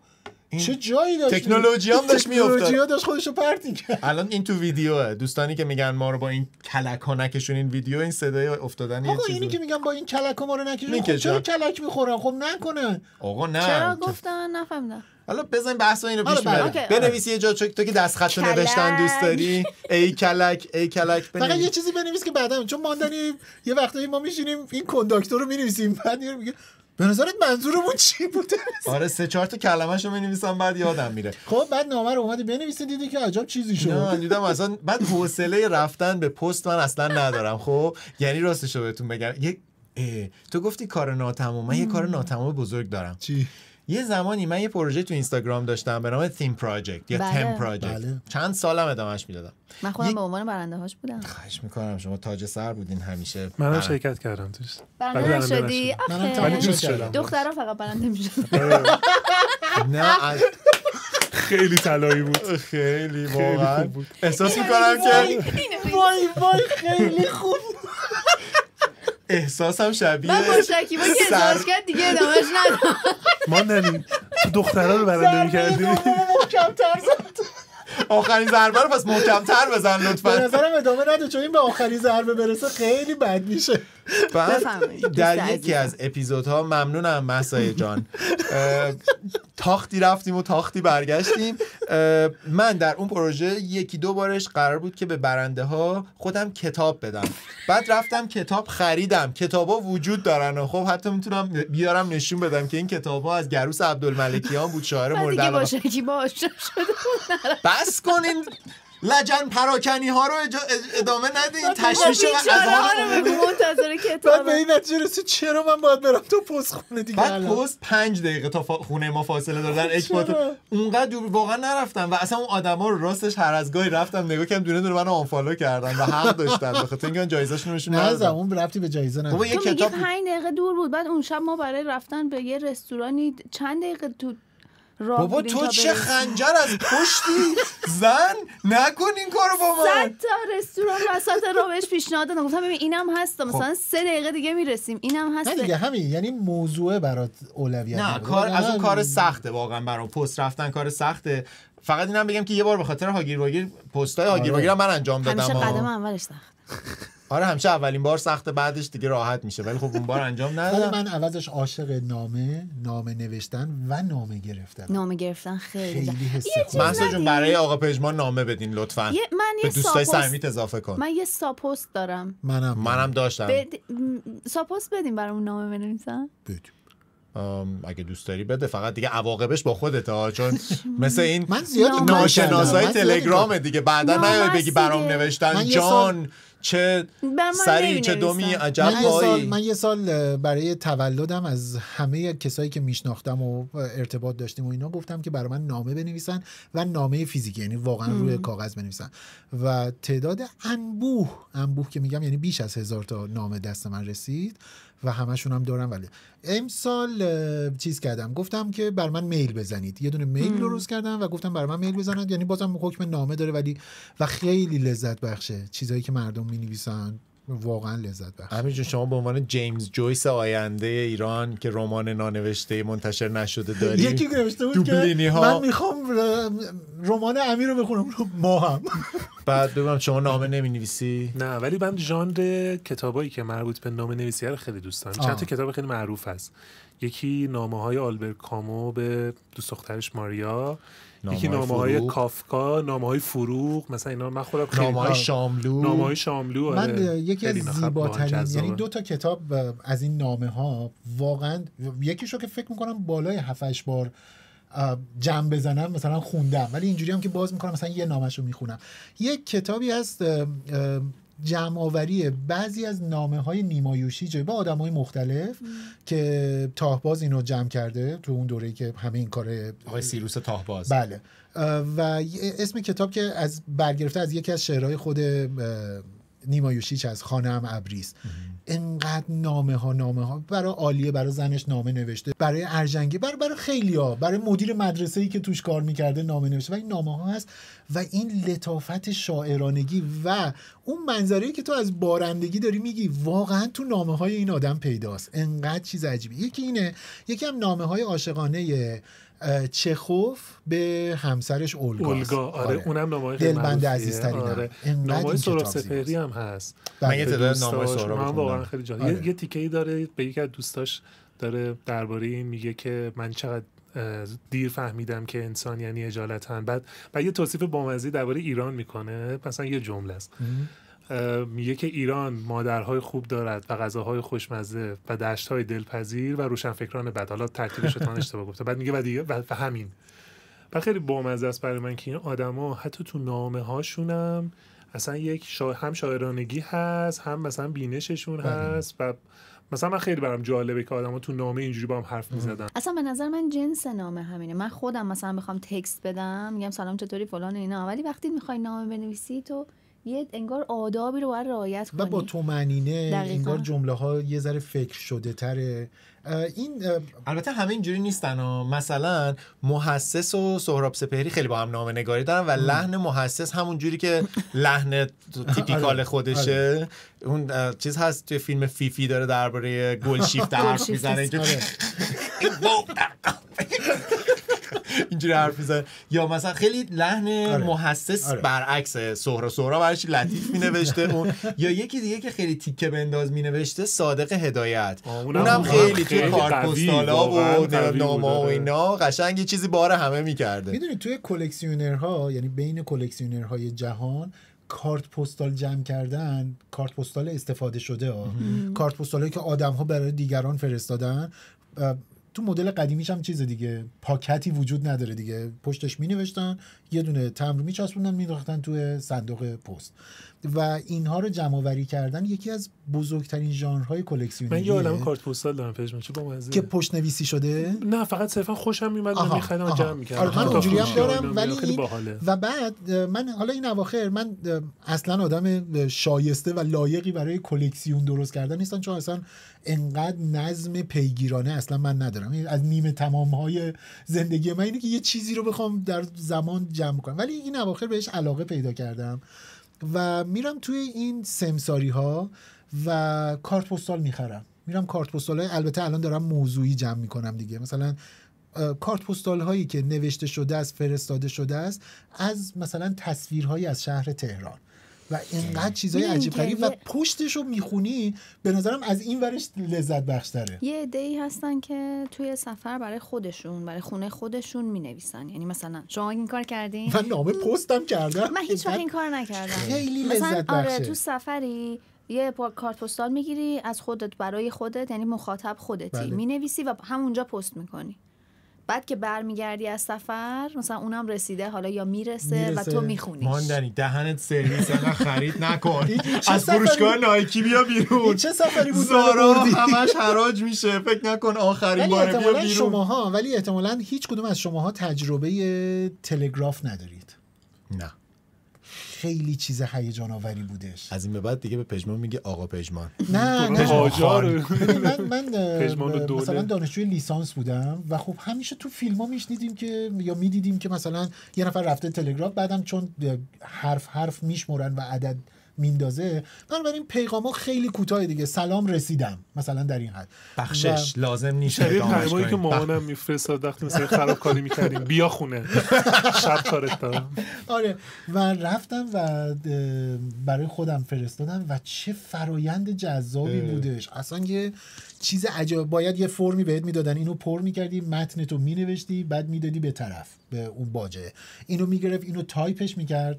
چه جایی داشت
تکنولوژی هم داشت میافتاد.
تکنولوژی داشت خودشو پرت می‌کرد.
الان این تو ویدیوه، دوستانی که میگن ما رو با این کلک ها نکشون این ویدیو، این صدای افتادن یه
آقا
چیزی.
اینی که میگن با این کلک ها ما رو نکشون،
میکشن.
خب چرا کلک میخورن؟ خب نکنن.
آقا نه
چرا گفتن نفهمیدم.
حالا بزن بحث اینو پیش
آره،
ببریم.
اوکی.
بنویس یه جا تو که دست خط نوشتن دوست داری، ای کلک
فقط یه
بنویس.
چیزی بنویس که بعدا، چون ماندنی یه وقتایی ما میشینیم این کنداکتور رو می‌نویسیم، بعد میگه به نظرت منظورمون چی بوده؟
آره 3-4 تا کلمه‌شو می‌نویسم بعد یادم میره.
خب بعد نامه رو اومدی بنویسی، دیدی که عجب چیزی شد.
نه دیدم اصلا بعد حوصله رفتن به پست من اصلا ندارم. خب یعنی راستش رو بهتون بگم، تو گفتی کار ناتمام، من یه کار ناتمام بزرگ دارم.
چی؟
یه زمانی من یه پروژه تو اینستاگرام داشتم به نام تیم پراجکت یا
بله.
تم پراجکت.
بله.
چند سالم ادامهش میدادم.
من خودم به عنوان برنده هاش بودم.
خواهش میکنم، شما تاج سر بودین همیشه.
منم شرکت کردم توش.
برنده نشدی؟
منم
آخه.
تمام
دوست
شدم.
شدم.
دخترها فقط برنده میشن.
نه
خیلی طلایی بود.
خیلی
خیلی
واقعا
خوب بود.
احساس میکنم که
وای خیلی خوب.
احساسم شبیه
من با شکیبا که ازدواج کرد دیگه ادامهش ندارم.
ما ننیم تو دخترها رو برنده می‌کردی.
محکم‌تر زد.
آخرین ضربه رو پس محکم‌تر بزن
به
لطفا.
نظرم ادامه نده، چون این به آخرین ضربه برسه خیلی بد میشه.
بفرمایید، دوست
در
عزیزم.
یکی از اپیزودها ممنونم مهسا جان، تاختی رفتیم و تاختی برگشتیم. من در اون پروژه 1-2 بارش قرار بود که به برنده ها خودم کتاب بدم. بعد رفتم کتاب خریدم. کتابا وجود دارن و خب حتی میتونم بیارم نشون بدم که این کتابا از گروس عبدالملکیان بود، شاعر
من
مورد
دیگه با
علاقه.
شکیبا آشنا شده بود.
بس کنین لجن پراکنی ها رو ادامه ندین، تشویش
بیچاره ها رو بگو منتظر
بعد
کتاب.
به این نتیجه رسید چرا من باید برم تو پست خونه دیگه.
بعد
الان.
پست 5 دقیقه تا خونه ما فاصله دادن
چرا؟
اکباتور. اونقدر دور واقعا نرفتم و اصلا اون آدما رو راستش هر از گاهی رفتم نگاه کردم، دونه منو آنفالو کردن و حق داشتن به خاطر اینکه جایزه‌شون رو نشون
نه
ندادم.
اون ربطی به جایزه
بابا
نداره.
یه
تو میگی
کتاب
5 دقیقه دور بود، بعد اون شب ما برای رفتن به یه رستورانی چند دقیقه تو راه
بابا
بودیم
تو
تا
چه
برسیم.
خنجر از پشتی زن نکن این کارو با من.
100 تا رستوران وسط راه بهش پیشنهاد دادم، گفتم ببین اینم هست، مثلا 3 دقیقه دیگه میرسیم، اینم هست.
نه دیگه همین، یعنی موضوع برات اولویت
نه
نداره.
کار از اون کار
نه.
سخته واقعا، برام پست رفتن کار سخته. فقط اینم بگم که یه بار به خاطر هاگیر واگیر پستای هاگیر واگیر هم من انجام دادم.
همیشه قدم اولش سخت.
آره همیشه اولین بار سخته، بعدش دیگه راحت میشه، ولی خب اون بار انجام
ولی
ندادم.
من عوضش عاشق نامه نوشتن و نامه گرفتن.
نامه گرفتن خیلی
خیلی حس
یه
خوبه.
چیز
مهسا جون
ندی؟
برای آقا پژمان نامه بدین لطفاً.
من
به
یه
دوستای
ساپوست
صمیمیت اضافه کن.
من یه ساپوست دارم.
منم داشتم.
ساپوست بدیم برامون نامه بنویسن.
اگه دوست داری بده، فقط دیگه عواقبش با خودت ها، چون مثل این
من زیاد این کار
ناشناسای
کردم. من زیاد این
تلگرام
کار-
دیگه بعدا
نه،
نیای بگی
بس
برام
دیگه.
نوشتن
من یه
جان چه
بر من
سری چه
نمی‌نویسن.
دومی عجب
من یه سال برای تولدم از همه کسایی که میشناختم و ارتباط داشتیم و اینا گفتم که برای من نامه بنویسن و نامه فیزیکی، یعنی واقعا روی کاغذ بنویسن و تعداد انبوه که میگم یعنی بیش از 1000 تا نامه دست من رسید و همشون هم دارم. ولی امسال چیز کردم، گفتم که بر من میل بزنید، یه دونه میل درست کردم و گفتم بر من میل بزنید، یعنی بازم حکم نامه داره ولی و خیلی لذت بخشه چیزایی که مردم مینویسن، واقعا لذت بخشه.
امیر جون شما به عنوان جیمز جویس آینده ایران که رمان نانوشته منتشر نشده داری،
یکی نوشته بود
دوبلینی
که
ها.
من میخوام رمان امیر رو بخونم، ما هم
بعد بگم شما نامه نمی‌نویسی؟
نه ولی من ژانر کتابایی که مربوط به نامه نویسی رو خیلی دوست دارم. چند تا کتاب خیلی معروف هست. یکی نامه‌های آلبر کامو به دوست دخترش ماریا، یکی نامه‌های کافکا، نامه‌های فروغ، مثلا اینا من خودم خیلی نامه‌های شاملو
من یکی از زیباترین، یعنی 2 تا کتاب از این نامه‌ها واقعا، یکیشو که فکر می‌کنم بالای 7-8 بار جمع بزنم مثلا خوندم، ولی اینجوری هم که باز می‌کنم مثلا یه نامه‌شو می‌خونم. یک کتابی هست جمع آوری بعضی از نامه‌های نیما یوشیج به آدم‌های مختلف که تاهباز اینو جمع کرده تو اون دوره‌ای که همه این کار
آقای سیروس تاهباز.
بله. و اسم کتاب که از برگرفته از یکی از شعرهای خود نیمایوشیچ از خانه ام ابریست، انقدر نامه ها برای عالیه، برای زنش نامه نوشته، برای ارجنگی، برای خیلیا، برای مدیر مدرسه‌ای که توش کار میکرده نامه نوشته و این نامه ها هست و این لطافت شاعرانگی و اون منظره‌ای که تو از بارندگی داری میگی واقعا تو نامه های این آدم پیداست. انقدر چیز عجیبی. یکی اینه، یکی هم نامه های عاشقانه چخوف به همسرش اولگا.
آره اونم نامه‌های خیلی
دلبند عزیزترینم.
آره. نامه‌های سهراب سپهری هم هست.
من یه تعداد نامه‌های سهراب
من واقعا خیلی
آره.
یه تیکه‌ای داره به یکی از دوستاش داره درباره این میگه که من چقدر دیر فهمیدم که انسان یعنی اجالتن. بعد یه توصیف بامزه درباره ایران میکنه، مثلا یه جمله است میگه که ایران مادرهای خوب دارد و غذاهای خوشمزه و دشت‌های دلپذیر و روشنفکران بد. حالا ترتیبش رو اشتباه گفته. بعد میگه و دیگه و همین. و خیلی بامزه است برای من که این آدما حتی تو نامه هاشونم اصلا یک هم شاعرانگی هست، هم مثلا بینششون هست و مثلا من خیلی برام جالبه که آدما تو نامه اینجوری با هم حرف می‌زدن.
اصلا به نظر من جنس نامه همینه. من خودم مثلا بخوام تکست بدم میگم سلام چطوری فلان اینا، ولی وقتی می‌خوای نامه بنویسی تو یه انگار آدابی رو باید رعایت کنی
و با طمأنینه، انگار جمله ها یه ذره فکر شده تره. این
البته همه اینجوری نیستن مثلا محسس و سهراب سپهری خیلی با هم نامه نگاری دارن و لحن محسس همون جوری که لحن تیپیکال خودشه. اون چیز هست توی فیلم فیفی داره درباره گلشیفته حرف میزنه اینجوری حرف میزنه. یا مثلا خیلی لحن محسس برعکس سهراب برش لطیف مینوشته اون. یا یکی دیگه که خیلی تیکه بنداز مینوشته صادق هدایت، اونم خیلی توی کارت پستالا و نامه و اینا قشنگ یه چیزی بار همه میکرده.
میدونید توی کلکسیونرها، یعنی بین کلکسیونرهای جهان، کارت پستال جمع کردن، کارت پستال استفاده شده کارت پستالی که آدم‌ها برای دیگران فرستادن، تو مدل قدیمیش هم چیز دیگه، پاکتی وجود نداره دیگه، پشتش می نوشتن، یه دونه تمبر می چسبوندن می‌ریختن توی صندوق پست و اینها رو جمع آوری کردن یکی از بزرگترین ژانرهای کلکسیونری.
من یه عالمه کارت پوستال دارم پژمان، چه بامزه
که پشت نویسی شده.
نه فقط صرفا خوشم میومد من می‌خریدم و جمع می‌کردم.
آره من اونجوری هم دارم، ولی
خیلی باحاله.
و بعد من حالا این اواخر من اصلا آدم شایسته و لایقی برای کلکسیون درست کردن نیستم، چون اصلا انقدر نظم پیگیرانه اصلا من ندارم. از نیمه تمام‌های زندگی من اینه که یه چیزی رو بخوام در زمان جمع کنم، ولی این اواخر بهش علاقه پیدا کردم و میرم توی این سمساری ها و کارت پستال میخرم. میرم کارت پستال های، البته الان دارم موضوعی جمع میکنم دیگه، مثلا کارت پستال هایی که نوشته شده است، فرستاده شده است از مثلا تصویرهایی از شهر تهران و اینقدر چیزای عجیب غریب و پشتشو میخونی به نظرم از این ورش لذت بخش‌تره.
یه عده‌ای هستن که توی سفر برای خودشون، برای خونه خودشون مینویسن. یعنی مثلا شما این کار کردین؟
من نامه پستم کردم.
من هیچ وقت این کار نکردم.
خیلی لذت بخشه.
آره تو سفری یه کارت پستال میگیری از خودت برای خودت، یعنی مخاطب خودتی، مینویسی و همونجا پست میکنی. بعد که برمیگردی از سفر مثلا اونم رسیده حالا یا میرسه و تو میخونیش.
ماندنی دهنت سرویس انقدر خرید نکن. از فروشگاه نایکی بیا بیرون.
چه سفری بود
زارا همش حراج میشه، فکر نکن آخرین بار بیا بیرون.
شماها ولی احتمالاً هیچ کدوم از شماها تجربه تلگراف ندارید.
نه
خیلی چیز هیجان آوری بودش.
از این به بعد دیگه به پژمان میگه آقا پژمان.
نه من
پژمان
مثلا دانشجوی لیسانس بودم و خب همیشه تو فیلم‌ها میشنیدیم که یا میدیدیم که مثلا یه نفر رفته تلگراف، بعدم چون حرف میشمرن و عدد میندازه، بنابراین پیغاما خیلی کوتاه دیگه، سلام رسیدم مثلا در این حد
بخشش لازم نیست.
پیغامی که مامانم میفرستاد وقتی مثلا خرابکاری میکردیم بیا خونه شب کارت دارم.
آره و رفتم و برای خودم فرستادم و چه فرایند جذابی بودش. اصلا یه چیز عجب. باید یه فرمی بهت میدادن، اینو پر میکردی، متنتو مینوشتی، بعد میدادی به طرف به اون باجه، اینو میگرفت، اینو تایپش میکرد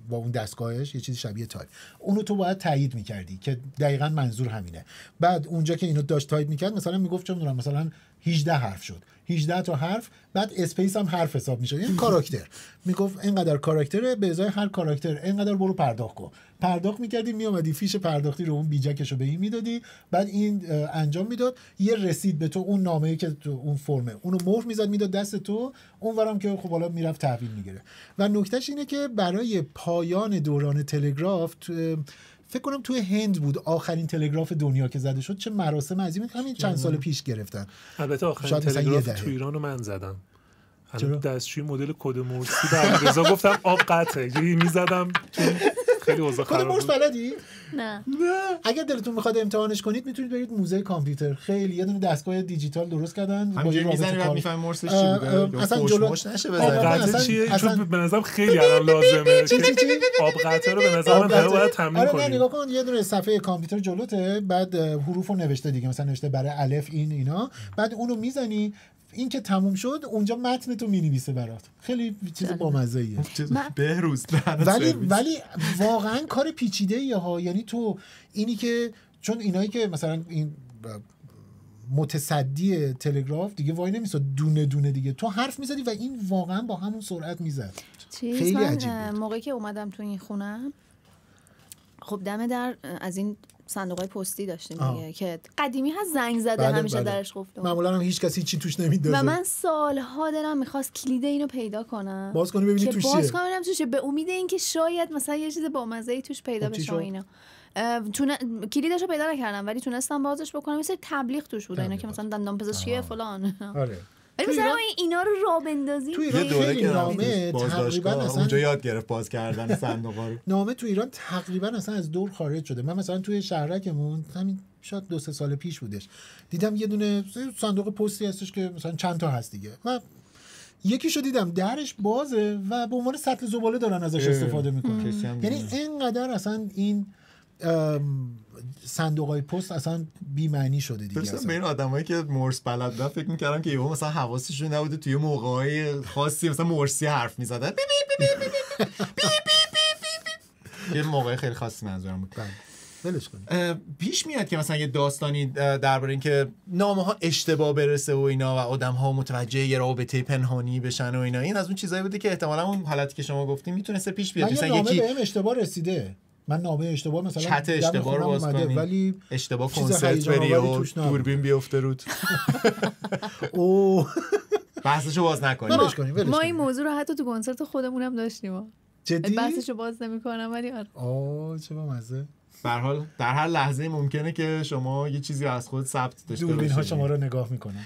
با اون دستگاهش، یه چیزی شبیه تایپ، اونو تو باید تایید میکردی که دقیقاً منظور همینه. بعد اونجا که اینو داشت تایپ میکرد مثلا میگفت چه میدونم مثلا 18 حرف شد، 18 تا حرف، بعد اسپیس هم حرف حساب میشه، این کاراکتر میگفت اینقدر کاراکتره، به ازای هر کاراکتر اینقدر برو پرداخت کن. پرداخت میکردی، میومدی فیش پرداختی رو اون بیجکشو به این میدادی، بعد این انجام میداد، یه رسید به تو، اون نامه‌ای که تو اون فرمه اونو مهر میزد میداد دست تو، اونورم که خب حالا میرفت تحویل میگیره. و نکتهش اینه که برای پایان دوران تلگراف فکر کنم توی هند بود آخرین تلگراف دنیا که زده شد. چه مراسم عظیمی همین چند سال پیش گرفتن.
البته آخرین
شاید مثلا
تلگراف
یه دهه.
تو ایرانو من زدم.
چرا؟
دستشوی مدل کد مرسی به رضا گفتم آب قطعه میزدم خیلی اوضاع
کد
خراب
مرس
بود.
بلدی؟
نه
اگر دلتون میخواد امتحانش کنید میتونید برید موزه کامپیوتر. خیلی یه دونه دستگاه دیجیتال درست کردن با
همینجوری
یه
میزنی
رابط
بعد
کار.
میفهمی مرسش چی بوده.
اصلا جلو
مش نشه
آب
بزنی.
قطعه
قطعه
اصلا-
چیه؟
اصلا-
چون به نظرم خیلی الان لازمه.
چی؟
آب قطعه رو به نظرم همه باید تمرین
آره نه
کنیم.
نگاه کن، یه دونه صفحه کامپیوتر جلوته، بعد حروف رو نوشته دیگه، مثلا نوشته برای الف این اینا، بعد اونو میزنی، این که تموم شد اونجا متن تو مینویسه برات. خیلی چیز بامزه ایه.
بهروز
ولی واقعا کار پیچیده ایه ها. یعنی تو اینی که چون اینایی که مثلا این متصدی تلگراف دیگه وای نمیساد دونه دونه دیگه تو حرف میزدی و این واقعا با همون سرعت میزد. خیلی
من
عجیب بود.
موقعی که اومدم تو این خونم، خب دم در از این صندوقای پستی داشتیم دیگه که قدیمی هست، زنگ زده
بله،
همیشه
بله.
درش قفله
معمولا هم هیچ کسی چی توش نمیندازه.
و من سالها دلم میخواست کلید اینو پیدا کنم،
باز کنی ببینی
که
توش
باز
چیه.
کنم ببینم توشه، به امید اینکه شاید مثلا یه چیز بامزه‌ای توش پیدا
خب چی
بشه
شد؟
و اینا. کلیدشو پیدا نکردم ولی تونستم بازش بکنم. مثل تبلیغ توش بود اینا که مثلا دندان پزشکی فلان.
آره.
ولی مثلا اینا رو راه بندازی
تو
یه
ایران
دوره
خیلی
که
نامه تقریبا
بازداشتگاه
اصلا
اونجا یاد گرفت باز کردن صندوقا رو.
نامه تو ایران تقریبا اصلا از دور خارج شده. من مثلا توی شهرکمون همین شاید 2-3 سال پیش بودش دیدم یه دونه صندوق پستی هستش که مثلا چند تا هست دیگه، و یکیشو دیدم درش بازه و به عنوان سطل زباله دارن ازش استفاده میکنن. یعنی اینقدر اصلا این صندوقای پست اصلا بی معنی شده دیگه.
مثلا به این آدمایی که مرس بلد بودن فکر می‌کردم که یهو مثلا حواسشون نبوده توی موقع‌های خاصی مثلا مرسی حرف می‌زدن. یه موقع خیلی خاصی منظورم بود.
ولش کن.
پیش میاد که مثلا یه داستانی درباره این که نامه‌ها اشتباه برسه و اینا و آدم‌ها متوجه یه رابطه پنهانی بشن و اینا، این از اون چیزایی بوده که احتمالاً اون حالتی که شما گفتین میتونسته پیش بیاد.
من
مثلا
یه نامه
یکی
بهم اشتباه رسیده، من نامه اشتباه مثلا
چت اشتباه رو باز کنی،
ولی
اشتباه
چیز
کنسرت
هیجان
بری
آوری
و
توش نبود.
دوربین بیفته رود.
اوه
بحثشو باز نکنیم.
ولش کنیم.
ما این موضوع رو حتی تو کنسرت خودمون هم داشتیم.
جدی؟
بحثشو باز نمی‌کنم ولی
آه چه بامزه.
به هر حال در هر لحظه ممکنه که شما یه چیزی از خود ثبت داشته
دوربین ها
باشید.
شما رو نگاه میکنن.